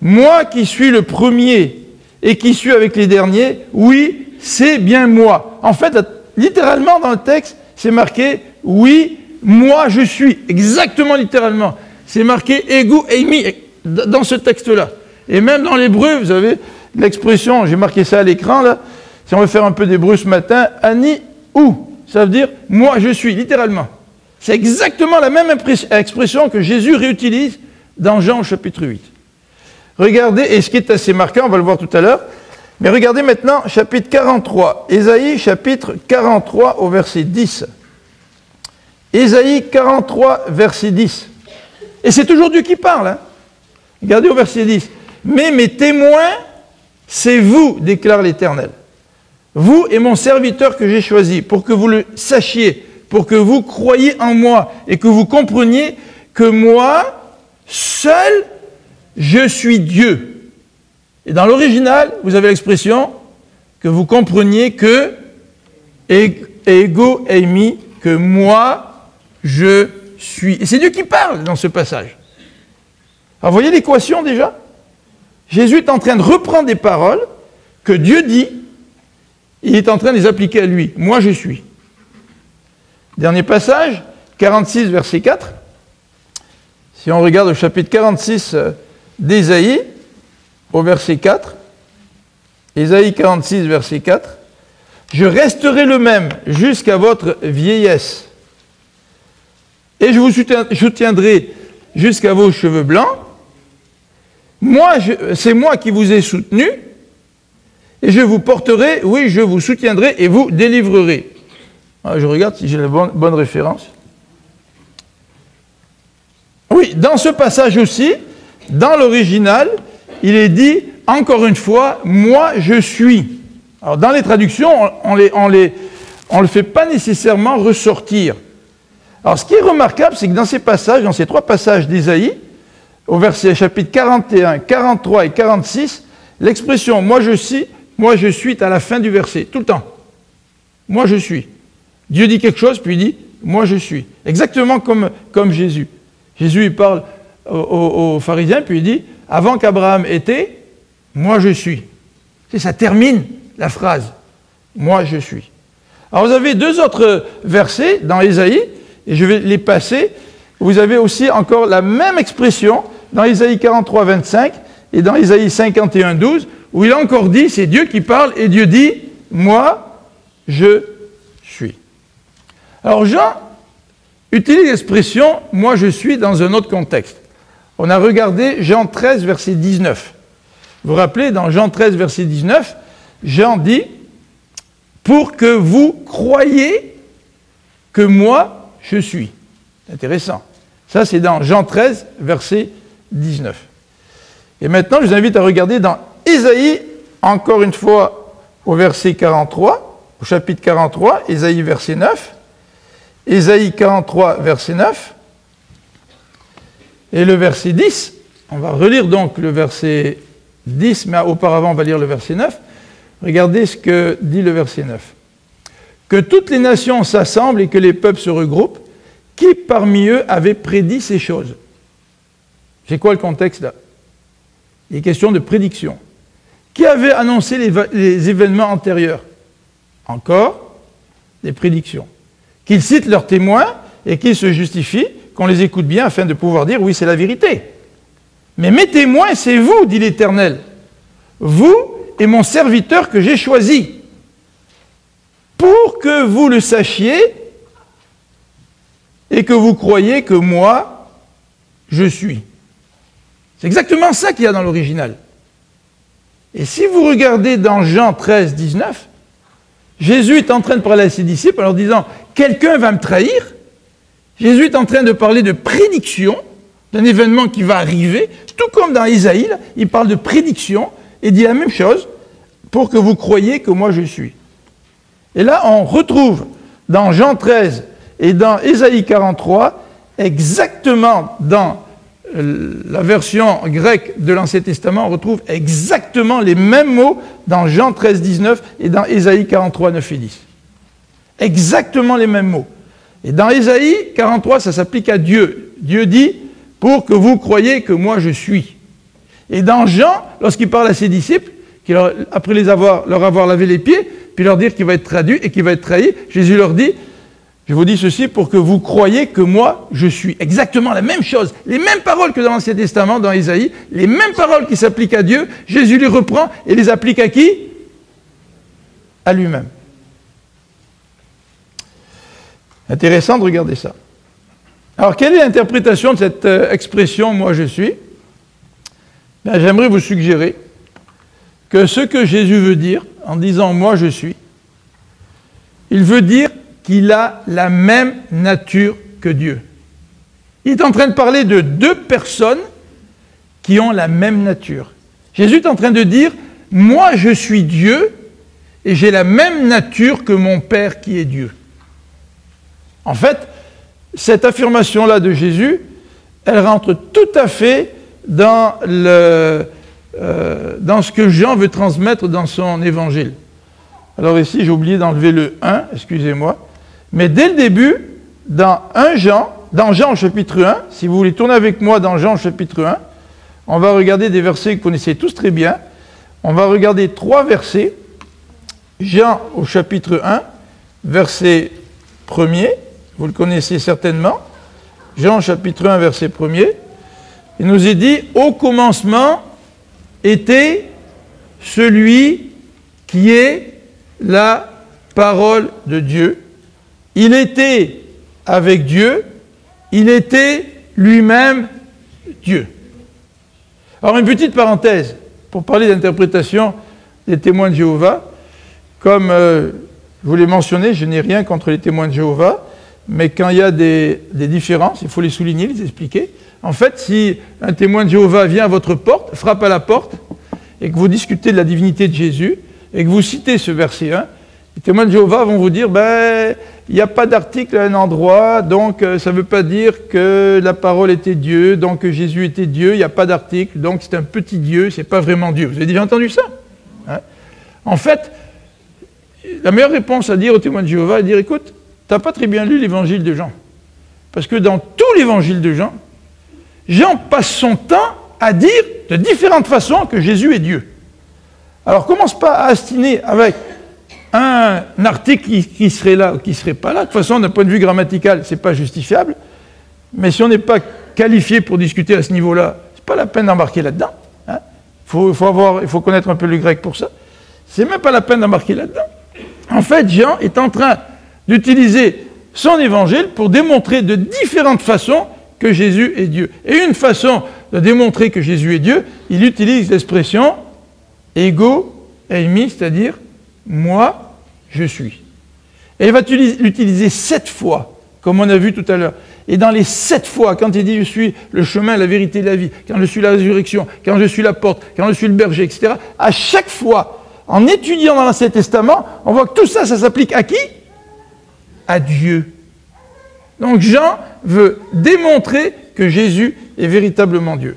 moi qui suis le premier et qui suis avec les derniers, oui, c'est bien moi. En fait, littéralement dans le texte, c'est marqué « oui, moi je suis ». Exactement littéralement. C'est marqué « ego eimi » dans ce texte-là. Et même dans l'hébreu, vous avez l'expression, j'ai marqué ça à l'écran là, si on veut faire un peu d'hébreu ce matin, « ani ou ». Ça veut dire « moi je suis », littéralement. C'est exactement la même expression que Jésus réutilise dans Jean chapitre 8. Regardez, et ce qui est assez marquant, on va le voir tout à l'heure, mais regardez maintenant chapitre 43, Ésaïe chapitre 43 au verset 10. Ésaïe 43, verset 10. Et c'est toujours Dieu qui parle. Hein. Regardez au verset 10. « Mais mes témoins, c'est vous, déclare l'Éternel. Vous et mon serviteur que j'ai choisi, pour que vous le sachiez, pour que vous croyiez en moi et que vous compreniez que moi, seul, je suis Dieu. » Et dans l'original, vous avez l'expression que vous compreniez que ego eimi, que moi, je suis. Et c'est Dieu qui parle dans ce passage. Alors, vous voyez l'équation déjà? Jésus est en train de reprendre des paroles que Dieu dit, il est en train de les appliquer à lui. Moi, je suis. Dernier passage, 46, verset 4. Si on regarde au chapitre 46 d'Ésaïe, au verset 4, Ésaïe 46, verset 4, « Je resterai le même jusqu'à votre vieillesse, et je vous soutiendrai jusqu'à vos cheveux blancs. C'est moi qui vous ai soutenu, et je vous porterai, oui, je vous soutiendrai et vous délivrerai. » Alors, je regarde si j'ai la bonne référence. Oui, dans ce passage aussi, dans l'original, il est dit, encore une fois, « moi je suis ». Alors, dans les traductions, on le fait pas nécessairement ressortir. Alors, ce qui est remarquable, c'est que dans ces passages, dans ces trois passages d'Ésaïe, au verset chapitre 41, 43 et 46, l'expression « moi je suis » est à la fin du verset, tout le temps. « Moi je suis ». Dieu dit quelque chose, puis il dit « moi je suis ». Exactement comme Jésus. Jésus, il parle aux pharisiens, puis il dit « avant qu'Abraham était, moi je suis ». Ça termine la phrase « moi je suis ». Alors vous avez deux autres versets dans Ésaïe, et je vais les passer. Vous avez aussi encore la même expression dans Ésaïe 43, 25 et dans Ésaïe 51, 12, où il a encore dit, c'est Dieu qui parle, et Dieu dit « moi je suis ». Alors Jean utilise l'expression « moi je suis » dans un autre contexte. On a regardé Jean 13, verset 19. Vous vous rappelez, dans Jean 13, verset 19, Jean dit « pour que vous croyiez que moi je suis ». C'est intéressant. Ça, c'est dans Jean 13, verset 19. Et maintenant, je vous invite à regarder dans Ésaïe, encore une fois, au verset 43, au chapitre 43, Ésaïe, verset 9. Ésaïe 43, verset 9. Et le verset 10. On va relire donc le verset 10, mais auparavant, on va lire le verset 9. Regardez ce que dit le verset 9. « Que toutes les nations s'assemblent et que les peuples se regroupent, qui parmi eux avait prédit ces choses ?» C'est quoi le contexte là? Il est question de prédiction. Qui avait annoncé les événements antérieurs? Encore des prédictions. Qu'ils citent leurs témoins et qu'ils se justifient, qu'on les écoute bien afin de pouvoir dire oui, c'est la vérité. Mais mes témoins, c'est vous, dit l'Éternel. Vous et mon serviteur que j'ai choisi. Pour que vous le sachiez et que vous croyiez que moi, je suis. C'est exactement ça qu'il y a dans l'original. Et si vous regardez dans Jean 13, 19, Jésus est en train de parler à ses disciples en leur disant « quelqu'un va me trahir ». Jésus est en train de parler de prédiction, d'un événement qui va arriver, tout comme dans Ésaïe, il parle de prédiction et dit la même chose pour que vous croyiez que moi je suis. Et là, on retrouve dans Jean 13 et dans Ésaïe 43, exactement dans la version grecque de l'Ancien Testament, on retrouve exactement les mêmes mots dans Jean 13, 19 et dans Ésaïe 43, 9 et 10. Exactement les mêmes mots. Et dans Ésaïe 43, ça s'applique à Dieu. Dieu dit « pour que vous croyiez que moi je suis ». Et dans Jean, lorsqu'il parle à ses disciples, après leur avoir lavé les pieds, puis leur dire qu'il va être traduit et qu'il va être trahi, Jésus leur dit « je vous dis ceci pour que vous croyiez que moi je suis ». Exactement la même chose, les mêmes paroles que dans l'Ancien Testament, dans Ésaïe, les mêmes paroles qui s'appliquent à Dieu, Jésus les reprend et les applique à qui? À lui-même. Intéressant de regarder ça. Alors, quelle est l'interprétation de cette expression « moi je suis » ? Ben, j'aimerais vous suggérer que ce que Jésus veut dire en disant « moi je suis », il veut dire qu'il a la même nature que Dieu. Il est en train de parler de deux personnes qui ont la même nature. Jésus est en train de dire « moi je suis Dieu et j'ai la même nature que mon Père qui est Dieu ». En fait, cette affirmation-là de Jésus, elle rentre tout à fait dans ce que Jean veut transmettre dans son évangile. Alors ici, j'ai oublié d'enlever le 1, excusez-moi. Mais dès le début, dans Jean chapitre 1, si vous voulez tourner avec moi dans Jean chapitre 1, on va regarder des versets que vous connaissez tous très bien. On va regarder 3 versets. Jean au chapitre 1, verset 1er. Vous le connaissez certainement. Jean chapitre 1, verset 1er. Il nous est dit « Au commencement était celui qui est la parole de Dieu. Il était avec Dieu. Il était lui-même Dieu. » Alors une petite parenthèse pour parler d'interprétation des témoins de Jéhovah. Comme je vous l'ai mentionné, je n'ai rien contre les témoins de Jéhovah. Mais quand il y a des différences, il faut les souligner, les expliquer. En fait, si un témoin de Jéhovah vient à votre porte, frappe à la porte, et que vous discutez de la divinité de Jésus, et que vous citez ce verset 1, les témoins de Jéhovah vont vous dire, il n'y a pas d'article à un endroit, donc ça ne veut pas dire que la parole était Dieu, donc que Jésus était Dieu, il n'y a pas d'article, donc c'est un petit Dieu, c'est pas vraiment Dieu. Vous avez déjà entendu ça? Hein? En fait, la meilleure réponse à dire aux témoins de Jéhovah est de dire, écoute, tu n'as pas très bien lu l'évangile de Jean. Parce que dans tout l'évangile de Jean, Jean passe son temps à dire de différentes façons que Jésus est Dieu. Alors commence pas à astiner avec un article qui serait là ou qui ne serait pas là. De toute façon, d'un point de vue grammatical, ce n'est pas justifiable. Mais si on n'est pas qualifié pour discuter à ce niveau-là, ce n'est pas la peine d'embarquer là-dedans. Hein. Il faut connaître un peu le grec pour ça. Ce n'est même pas la peine d'embarquer là-dedans. En fait, Jean est en train d'utiliser son évangile pour démontrer de différentes façons que Jésus est Dieu. Et une façon de démontrer que Jésus est Dieu, il utilise l'expression ego eimi, c'est-à-dire moi, je suis. Et il va l'utiliser 7 fois, comme on a vu tout à l'heure. Et dans les 7 fois, quand il dit « je suis le chemin, la vérité et la vie », quand je suis la résurrection, quand je suis la porte, quand je suis le berger, etc., à chaque fois, en étudiant dans l'Ancien Testament, on voit que tout ça, ça s'applique à qui? À Dieu. Donc Jean veut démontrer que Jésus est véritablement Dieu.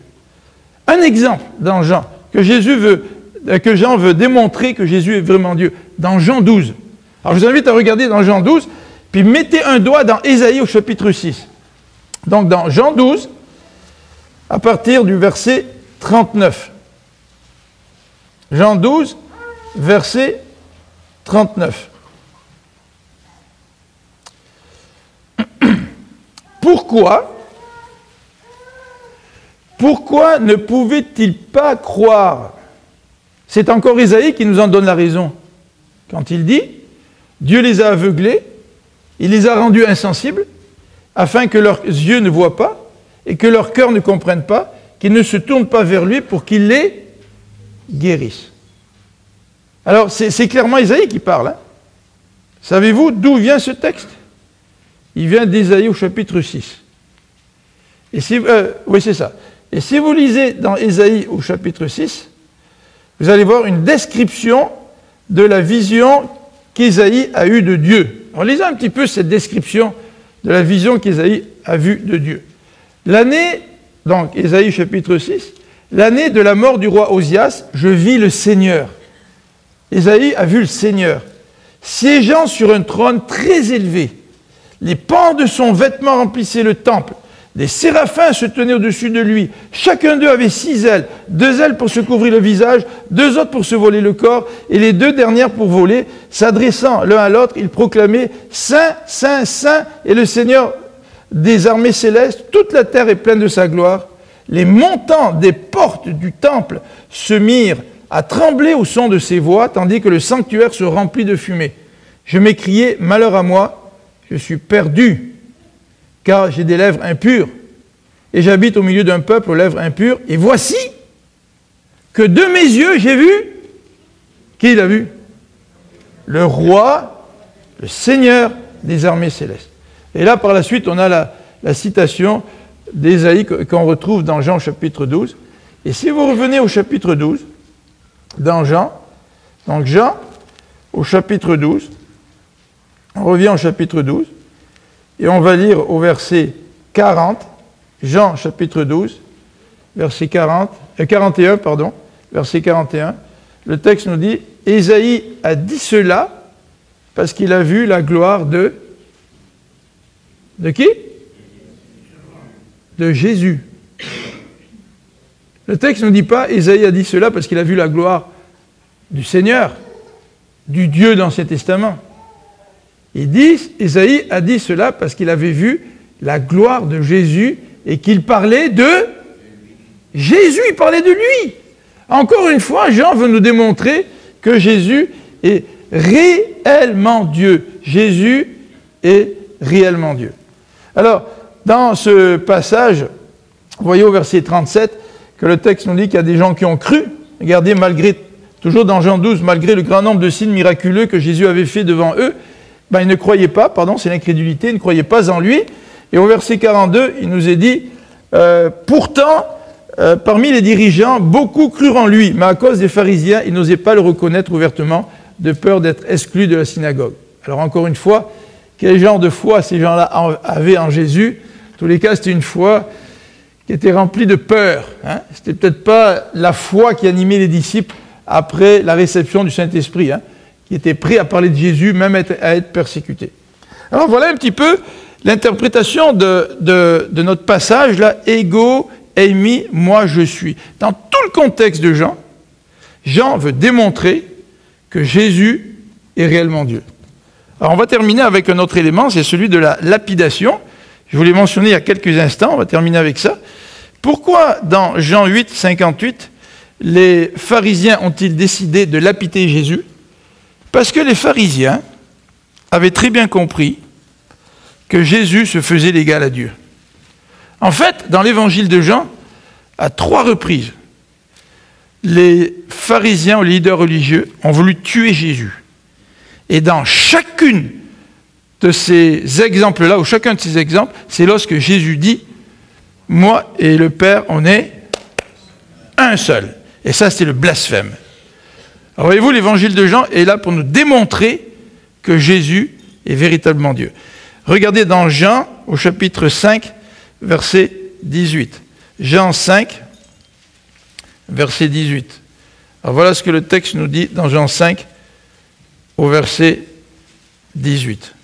Un exemple dans Jean, que Jean veut démontrer que Jésus est vraiment Dieu, dans Jean 12. Alors je vous invite à regarder dans Jean 12, puis mettez un doigt dans Ésaïe au chapitre 6. Donc dans Jean 12, à partir du verset 39. Jean 12, verset 39. Pourquoi ne pouvait-il pas croire? C'est encore Ésaïe qui nous en donne la raison. Quand il dit, Dieu les a aveuglés, il les a rendus insensibles, afin que leurs yeux ne voient pas, et que leur cœur ne comprenne pas, qu'ils ne se tournent pas vers lui pour qu'il les guérisse. Alors, c'est clairement Ésaïe qui parle. Hein. Savez-vous d'où vient ce texte? Il vient d'Ésaïe au chapitre 6. Oui, c'est ça. Et si vous lisez dans Ésaïe au chapitre 6, vous allez voir une description de la vision qu'Ésaïe a eue de Dieu. Alors, lisez un petit peu cette description de la vision qu'Ésaïe a vue de Dieu. L'année, donc Ésaïe chapitre 6, l'année de la mort du roi Osias, je vis le Seigneur. Ésaïe a vu le Seigneur, siégeant sur un trône très élevé. Les pans de son vêtement remplissaient le temple. Des séraphins se tenaient au-dessus de lui. Chacun d'eux avait 6 ailes. 2 ailes pour se couvrir le visage, 2 autres pour se voler le corps, et les 2 dernières pour voler. S'adressant l'un à l'autre, ils proclamaient « Saint, Saint, Saint est le Seigneur des armées célestes. Toute la terre est pleine de sa gloire. » Les montants des portes du temple se mirent à trembler au son de ses voix, tandis que le sanctuaire se remplit de fumée. Je m'écriai « Malheur à moi, je suis perdu, car j'ai des lèvres impures, et j'habite au milieu d'un peuple aux lèvres impures. Et voici que de mes yeux, j'ai vu, qui l'a vu? Le roi, le Seigneur des armées célestes. Et là, par la suite, on a la citation d'Ésaïe qu'on retrouve dans Jean chapitre 12. Et si vous revenez au chapitre 12, dans Jean, donc Jean, au chapitre 12, on revient au chapitre 12, et on va lire au verset 40, Jean chapitre 12, verset 41, verset 41. Le texte nous dit, Ésaïe a dit cela parce qu'il a vu la gloire de qui? De Jésus. Le texte ne dit pas, Ésaïe a dit cela parce qu'il a vu la gloire du Seigneur, du Dieu de l'Ancien Testament. Il dit, Ésaïe a dit cela parce qu'il avait vu la gloire de Jésus et qu'il parlait de Jésus, il parlait de lui. Encore une fois, Jean veut nous démontrer que Jésus est réellement Dieu. Jésus est réellement Dieu. Alors, dans ce passage, vous voyez au verset 37 que le texte nous dit qu'il y a des gens qui ont cru. Regardez, toujours dans Jean 12, malgré le grand nombre de signes miraculeux que Jésus avait fait devant eux, ils ne croyaient pas, c'est l'incrédulité, ils ne croyaient pas en lui. Et au verset 42, il nous est dit, pourtant, parmi les dirigeants, beaucoup crurent en lui, mais à cause des pharisiens, ils n'osaient pas le reconnaître ouvertement, de peur d'être exclus de la synagogue. Alors encore une fois, quel genre de foi ces gens-là avaient en Jésus? En tous les cas, c'était une foi qui était remplie de peur. Hein? C'était peut-être pas la foi qui animait les disciples après la réception du Saint-Esprit, qui étaient prêts à parler de Jésus, même à être persécutés. Alors voilà un petit peu l'interprétation de notre passage là, ego, eimi, moi je suis. Dans tout le contexte de Jean, Jean veut démontrer que Jésus est réellement Dieu. Alors on va terminer avec un autre élément, c'est celui de la lapidation. Je vous l'ai mentionné il y a quelques instants, on va terminer avec ça. Pourquoi dans Jean 8, 58, les pharisiens ont-ils décidé de lapider Jésus? Parce que les pharisiens avaient très bien compris que Jésus se faisait l'égal à Dieu. En fait, dans l'évangile de Jean, à 3 reprises, les pharisiens, les leaders religieux, ont voulu tuer Jésus. Et dans chacune de ces exemples-là, ou chacun de ces exemples, c'est lorsque Jésus dit « Moi et le Père, on est un seul ». Et ça, c'est le blasphème. Alors voyez-vous, l'évangile de Jean est là pour nous démontrer que Jésus est véritablement Dieu. Regardez dans Jean, au chapitre 5, verset 18. Jean 5, verset 18. Alors voilà ce que le texte nous dit dans Jean 5, au verset 18.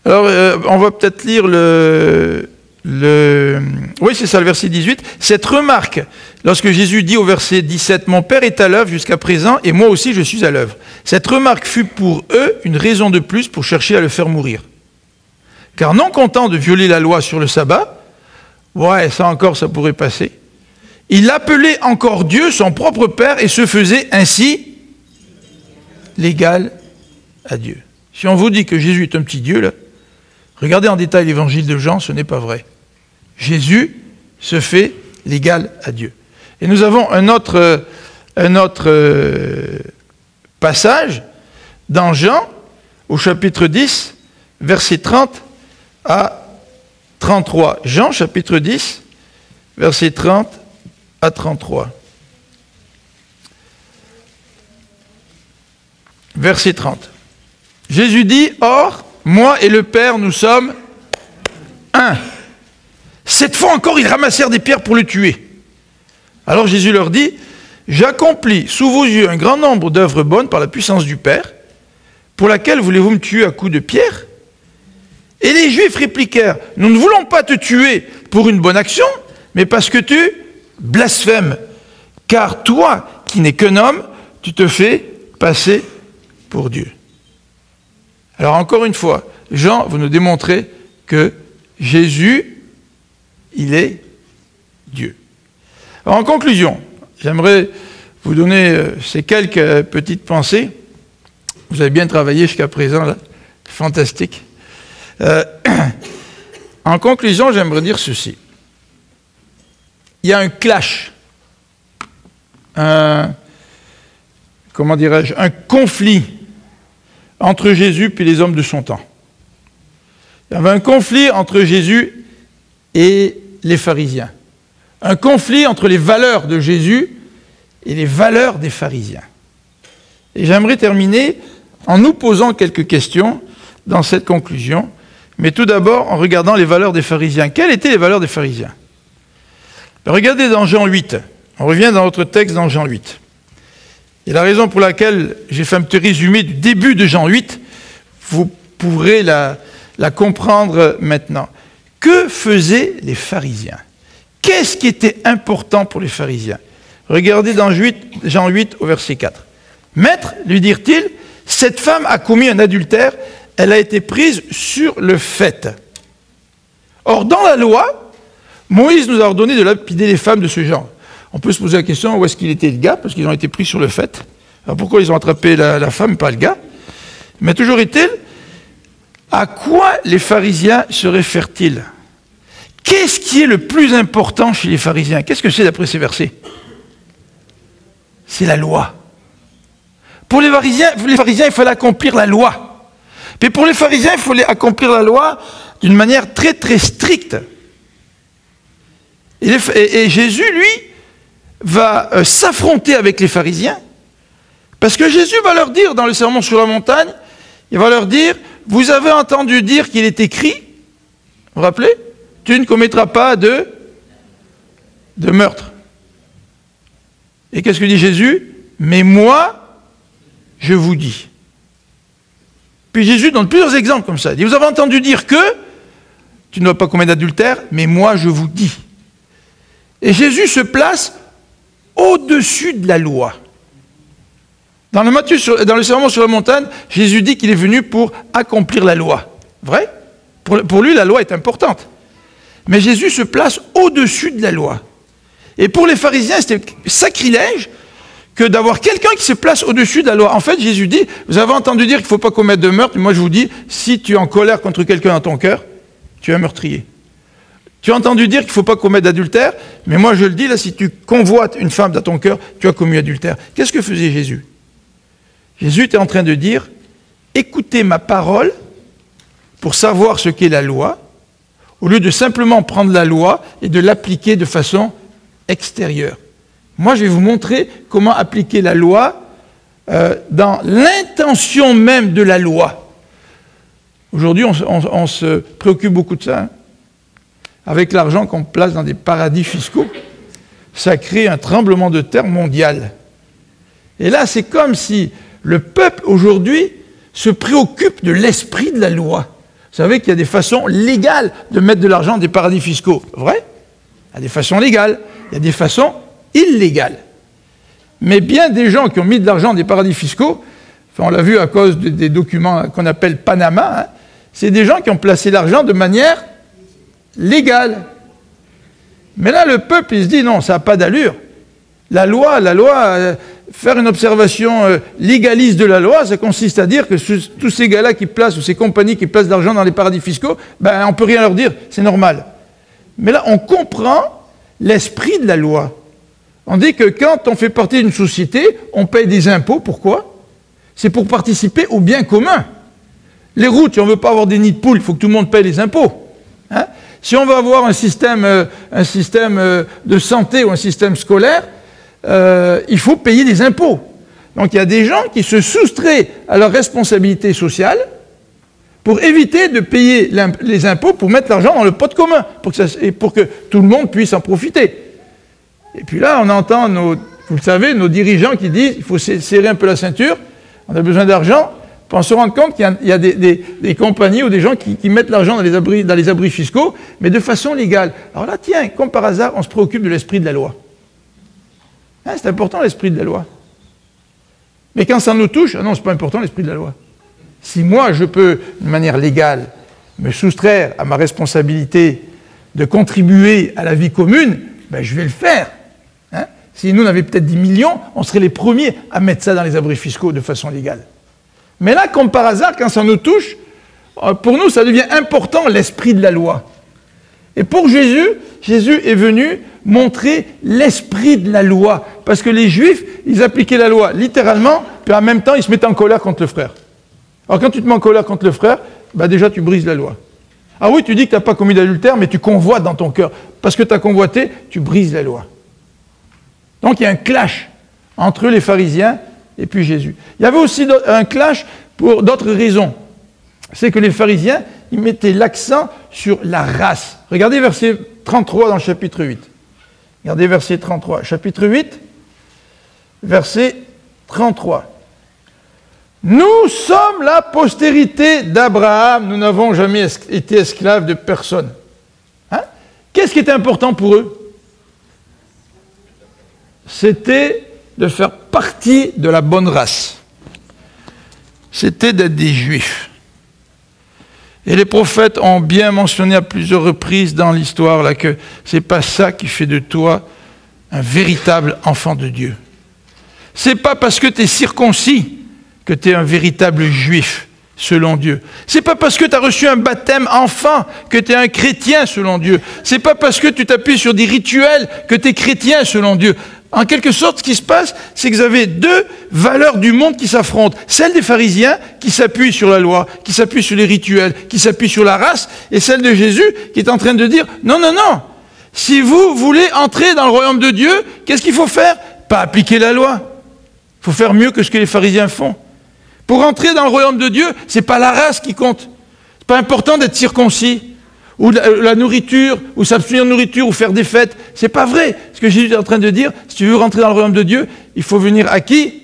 Alors, on va peut-être lire oui, c'est ça, le verset 18. Cette remarque, lorsque Jésus dit au verset 17, « Mon Père est à l'œuvre jusqu'à présent, et moi aussi je suis à l'œuvre. » Cette remarque fut pour eux une raison de plus pour chercher à le faire mourir. Car non content de violer la loi sur le sabbat, ouais, ça encore, ça pourrait passer, il appelait encore Dieu son propre Père et se faisait ainsi l'égal à Dieu. Si on vous dit que Jésus est un petit Dieu, là, regardez en détail l'évangile de Jean, ce n'est pas vrai. Jésus se fait l'égal à Dieu. Et nous avons un autre passage dans Jean, au chapitre 10, versets 30 à 33. Jean, chapitre 10, versets 30 à 33. Verset 30. Jésus dit, « Or, moi et le Père, nous sommes un. » Cette fois encore, ils ramassèrent des pierres pour le tuer. Alors Jésus leur dit, « J'accomplis sous vos yeux un grand nombre d'œuvres bonnes par la puissance du Père, pour laquelle voulez-vous me tuer à coups de pierre ?» Et les Juifs répliquèrent, « Nous ne voulons pas te tuer pour une bonne action, mais parce que tu blasphèmes. Car toi, qui n'es qu'un homme, tu te fais passer pour Dieu. » Alors encore une fois, Jean veut nous démontrer que Jésus, il est Dieu. Alors en conclusion, j'aimerais vous donner ces quelques petites pensées. Vous avez bien travaillé jusqu'à présent, là. Fantastique. En conclusion, j'aimerais dire ceci. Il y a un clash, comment dirais-je, un conflit entre Jésus et les hommes de son temps. Il y avait un conflit entre Jésus et les pharisiens. Un conflit entre les valeurs de Jésus et les valeurs des pharisiens. Et j'aimerais terminer en nous posant quelques questions dans cette conclusion, mais tout d'abord en regardant les valeurs des pharisiens. Quelles étaient les valeurs des pharisiens? Regardez dans Jean 8. On revient dans notre texte dans Jean 8. Et la raison pour laquelle j'ai fait un petit résumé du début de Jean 8, vous pourrez la comprendre maintenant. Que faisaient les pharisiens? Qu'est-ce qui était important pour les pharisiens? Regardez dans Jean 8 au verset 4. « Maître, lui dirent-ils, cette femme a commis un adultère, elle a été prise sur le fait. Or, dans la loi, Moïse nous a ordonné de lapider les femmes de ce genre. » On peut se poser la question, où est-ce qu'il était le gars? Parce qu'ils ont été pris sur le fait. Alors pourquoi ils ont attrapé la femme, pas le gars? Mais toujours est-il, à quoi les pharisiens se réfèrent-ils? Qu'est-ce qui est le plus important chez les pharisiens? Qu'est-ce que c'est d'après ces versets? C'est la loi. Pour les pharisiens, il fallait accomplir la loi. Mais pour les pharisiens, il fallait accomplir la loi d'une manière très très stricte. Et Jésus, lui, va s'affronter avec les pharisiens, parce que Jésus va leur dire dans le sermon sur la montagne, il va leur dire, vous avez entendu dire qu'il est écrit, vous vous rappelez, tu ne commettras pas de meurtre. Et qu'est-ce que dit Jésus? Mais moi, je vous dis. Puis Jésus donne plusieurs exemples comme ça. Il dit, vous avez entendu dire que tu ne dois pas commettre d'adultère, mais moi, je vous dis. Et Jésus se place au-dessus de la loi. Dans le sermon sur la montagne, Jésus dit qu'il est venu pour accomplir la loi. Vrai? Pour lui, la loi est importante. Mais Jésus se place au-dessus de la loi. Et pour les pharisiens, c'était sacrilège que d'avoir quelqu'un qui se place au-dessus de la loi. En fait, Jésus dit, vous avez entendu dire qu'il ne faut pas commettre de meurtre, moi je vous dis, si tu es en colère contre quelqu'un dans ton cœur, tu es un meurtrier. Tu as entendu dire qu'il ne faut pas commettre d'adultère, mais moi je le dis, là, si tu convoites une femme dans ton cœur, tu as commis adultère. Qu'est-ce que faisait Jésus? Jésus était en train de dire, écoutez ma parole pour savoir ce qu'est la loi, au lieu de simplement prendre la loi et de l'appliquer de façon extérieure. Moi, je vais vous montrer comment appliquer la loi dans l'intention même de la loi. Aujourd'hui, on se préoccupe beaucoup de ça. Hein. Avec l'argent qu'on place dans des paradis fiscaux, ça crée un tremblement de terre mondial. Et là, c'est comme si le peuple, aujourd'hui, se préoccupe de l'esprit de la loi. Vous savez qu'il y a des façons légales de mettre de l'argent dans des paradis fiscaux. Vrai? Il y a des façons légales. Il y a des façons illégales. Mais bien des gens qui ont mis de l'argent dans des paradis fiscaux, enfin on l'a vu à cause des documents qu'on appelle Panama, hein, c'est des gens qui ont placé l'argent de manière légale. Mais là, le peuple, il se dit, non, ça n'a pas d'allure. La loi, faire une observation légaliste de la loi, ça consiste à dire que tous ces gars-là qui placent, ou ces compagnies qui placent de l'argent dans les paradis fiscaux, ben, on ne peut rien leur dire, c'est normal. Mais là, on comprend l'esprit de la loi. On dit que quand on fait partie d'une société, on paye des impôts. Pourquoi? C'est pour participer au bien commun. Les routes, si on ne veut pas avoir des nids de poules, il faut que tout le monde paye les impôts. Hein? Si on veut avoir un système de santé ou un système scolaire, il faut payer des impôts. Donc il y a des gens qui se soustraient à leur responsabilité sociale pour éviter de payer les impôts, pour mettre l'argent dans le pot commun, pour que tout le monde puisse en profiter. Et puis là, on entend, vous le savez, nos dirigeants qui disent, il faut serrer un peu la ceinture, on a besoin d'argent, puis on se rend compte qu'il y a des compagnies ou des gens qui mettent l'argent dans les abris fiscaux, mais de façon légale. Alors là, tiens, comme par hasard, on se préoccupe de l'esprit de la loi. Hein, c'est important l'esprit de la loi. Mais quand ça nous touche, ah non, c'est pas important l'esprit de la loi. Si moi, je peux, de manière légale, me soustraire à ma responsabilité de contribuer à la vie commune, ben, je vais le faire. Hein? Si nous, on avait peut-être 10 millions, on serait les premiers à mettre ça dans les abris fiscaux de façon légale. Mais là, comme par hasard, quand ça nous touche, pour nous, ça devient important l'esprit de la loi. Et pour Jésus, Jésus est venu montrer l'esprit de la loi. Parce que les Juifs, ils appliquaient la loi littéralement, puis en même temps, ils se mettaient en colère contre le frère. Alors quand tu te mets en colère contre le frère, bah déjà tu brises la loi. Ah oui, tu dis que tu n'as pas commis d'adultère, mais tu convoites dans ton cœur. Parce que tu as convoité, tu brises la loi. Donc il y a un clash entre les pharisiens et puis Jésus. Il y avait aussi un clash pour d'autres raisons. C'est que les pharisiens, ils mettaient l'accent sur la race. Regardez verset 33 dans le chapitre 8. Regardez verset 33. Chapitre 8, verset 33. Nous sommes la postérité d'Abraham, nous n'avons jamais été esclaves de personne. Hein? Qu'est-ce qui était important pour eux? C'était de faire partie de la bonne race. C'était d'être des Juifs. Et les prophètes ont bien mentionné à plusieurs reprises dans l'histoire là, que ce n'est pas ça qui fait de toi un véritable enfant de Dieu. Ce n'est pas parce que tu es circoncis que tu es un véritable juif selon Dieu. Ce n'est pas parce que tu as reçu un baptême enfant que tu es un chrétien selon Dieu. Ce n'est pas parce que tu t'appuies sur des rituels que tu es chrétien selon Dieu. En quelque sorte, ce qui se passe, c'est que vous avez deux valeurs du monde qui s'affrontent. Celle des pharisiens qui s'appuient sur la loi, qui s'appuient sur les rituels, qui s'appuient sur la race, et celle de Jésus qui est en train de dire, non, non, non, si vous voulez entrer dans le royaume de Dieu, qu'est-ce qu'il faut faire? Pas appliquer la loi. Il faut faire mieux que ce que les pharisiens font. Pour entrer dans le royaume de Dieu, ce n'est pas la race qui compte. Ce n'est pas important d'être circoncis. ou la nourriture, ou s'abstenir de nourriture, ou faire des fêtes. C'est pas vrai. Ce que Jésus est en train de dire, si tu veux rentrer dans le royaume de Dieu, il faut venir à qui?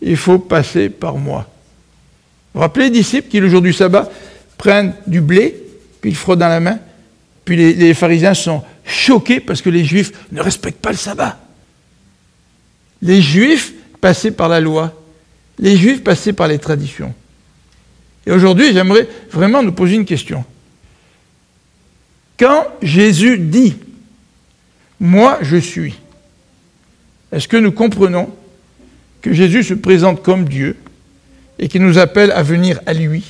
Il faut passer par moi. Vous vous rappelez les disciples qui, le jour du sabbat, prennent du blé, puis ils le frottent dans la main, puis les pharisiens sont choqués parce que les Juifs ne respectent pas le sabbat. Les Juifs passaient par la loi. Les Juifs passaient par les traditions. Et aujourd'hui, j'aimerais vraiment nous poser une question. Quand Jésus dit « Moi, je suis », est-ce que nous comprenons que Jésus se présente comme Dieu et qu'il nous appelle à venir à lui?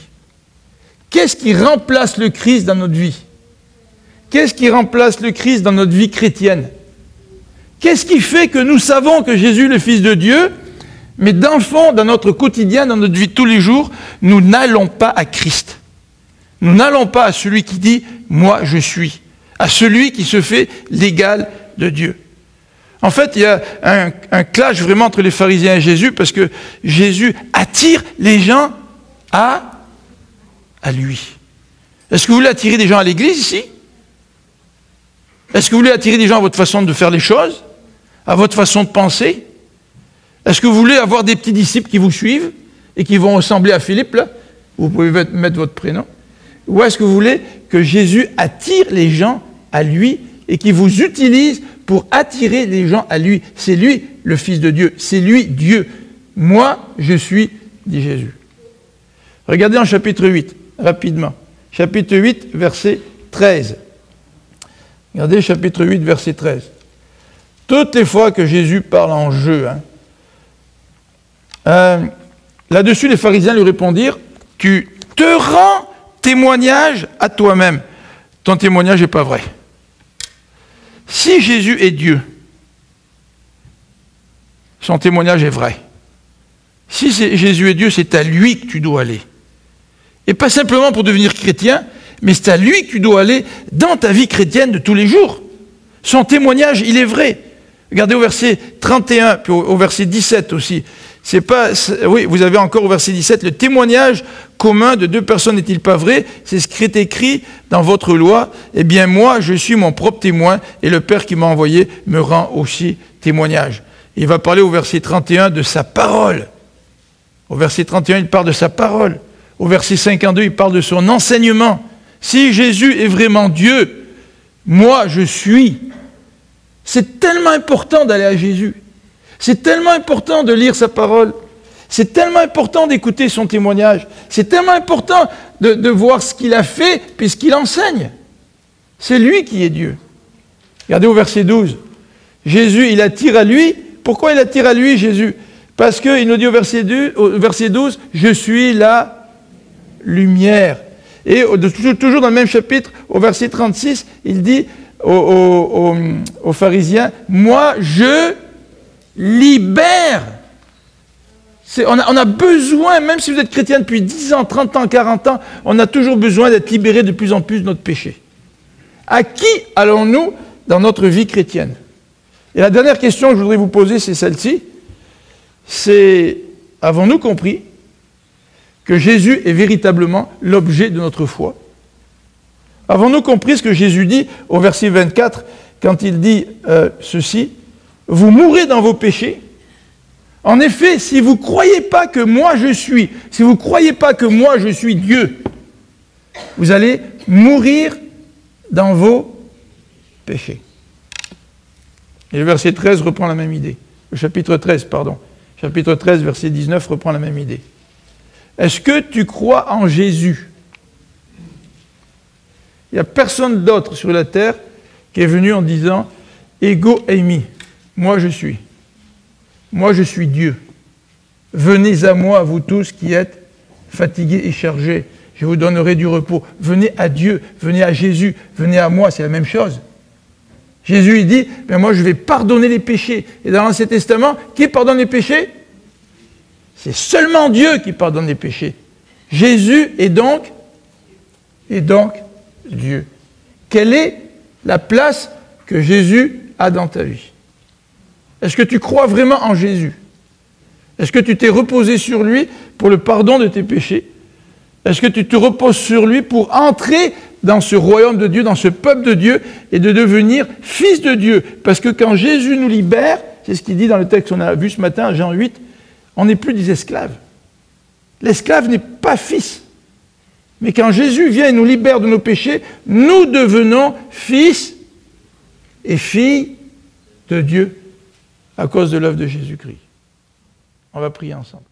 Qu'est-ce qui remplace le Christ dans notre vie? Qu'est-ce qui remplace le Christ dans notre vie chrétienne? Qu'est-ce qui fait que nous savons que Jésus est le Fils de Dieu, mais dans le fond, dans notre quotidien, dans notre vie de tous les jours, nous n'allons pas à Christ. Nous n'allons pas à celui qui dit « Moi, je suis », à celui qui se fait l'égal de Dieu. En fait, il y a un clash vraiment entre les pharisiens et Jésus, parce que Jésus attire les gens à lui. Est-ce que vous voulez attirer des gens à l'église ici? Est-ce que vous voulez attirer des gens à votre façon de faire les choses? À votre façon de penser? Est-ce que vous voulez avoir des petits disciples qui vous suivent et qui vont ressembler à Philippe, là? Vous pouvez mettre votre prénom. Ou est-ce que vous voulez que Jésus attire les gens à lui et qu'il vous utilise pour attirer les gens à lui? C'est lui le Fils de Dieu. C'est lui Dieu. Moi, je suis, dit Jésus. Regardez en chapitre 8, rapidement. Chapitre 8, verset 13. Regardez chapitre 8, verset 13. Toutes les fois que Jésus parle en jeu, là-dessus, les pharisiens lui répondirent, « Tu te rends témoignage à toi-même. Ton témoignage n'est pas vrai. Si Jésus est Dieu, son témoignage est vrai. Si Jésus est Dieu, c'est à lui que tu dois aller. Et pas simplement pour devenir chrétien, mais c'est à lui que tu dois aller dans ta vie chrétienne de tous les jours. Son témoignage, il est vrai. Regardez au verset 31, puis au verset 17 aussi. Oui, vous avez encore au verset 17, le témoignage commun de deux personnes n'est-il pas vrai? C'est ce qui est écrit dans votre loi. Eh bien, moi, je suis mon propre témoin, et le Père qui m'a envoyé me rend aussi témoignage. Il va parler au verset 31 de sa parole. Au verset 31, il parle de sa parole. Au verset 52, il parle de son enseignement. Si Jésus est vraiment Dieu, moi, je suis. C'est tellement important d'aller à Jésus. C'est tellement important de lire sa parole. C'est tellement important d'écouter son témoignage. C'est tellement important de voir ce qu'il a fait puisqu'il enseigne. C'est lui qui est Dieu. Regardez au verset 12. Jésus, il attire à lui. Pourquoi il attire à lui, Jésus? Parce qu'il nous dit au verset 12, « Je suis la lumière ». Et toujours dans le même chapitre, au verset 36, il dit aux pharisiens, « Moi, je libère ». On a besoin, même si vous êtes chrétien depuis 10 ans, 30 ans, 40 ans, on a toujours besoin d'être libéré de plus en plus de notre péché. À qui allons-nous dans notre vie chrétienne? Et la dernière question que je voudrais vous poser, c'est celle-ci. C'est, avons-nous compris que Jésus est véritablement l'objet de notre foi? Avons-nous compris ce que Jésus dit au verset 24, quand il dit ceci, « Vous mourrez dans vos péchés. En effet, si vous ne croyez pas que moi je suis, si vous ne croyez pas que moi je suis Dieu, vous allez mourir dans vos péchés. » Et le verset 13 reprend la même idée. Le chapitre 13, pardon. Chapitre 13, verset 19 reprend la même idée. Est-ce que tu crois en Jésus? Il n'y a personne d'autre sur la terre qui est venu en disant « Ego eimi », moi je suis. Moi je suis Dieu. Venez à moi, vous tous qui êtes fatigués et chargés. Je vous donnerai du repos. Venez à Dieu, venez à Jésus, venez à moi, c'est la même chose. Jésus, il dit, ben moi je vais pardonner les péchés. Et dans l'Ancien Testament, qui pardonne les péchés? C'est seulement Dieu qui pardonne les péchés. Jésus est donc Dieu. Quelle est la place que Jésus a dans ta vie? Est-ce que tu crois vraiment en Jésus? Est-ce que tu t'es reposé sur lui pour le pardon de tes péchés? Est-ce que tu te reposes sur lui pour entrer dans ce royaume de Dieu, dans ce peuple de Dieu, et de devenir fils de Dieu? Parce que quand Jésus nous libère, c'est ce qu'il dit dans le texte qu'on a vu ce matin, Jean 8, on n'est plus des esclaves. L'esclave n'est pas fils. Mais quand Jésus vient et nous libère de nos péchés, nous devenons fils et filles de Dieu à cause de l'œuvre de Jésus-Christ. On va prier ensemble.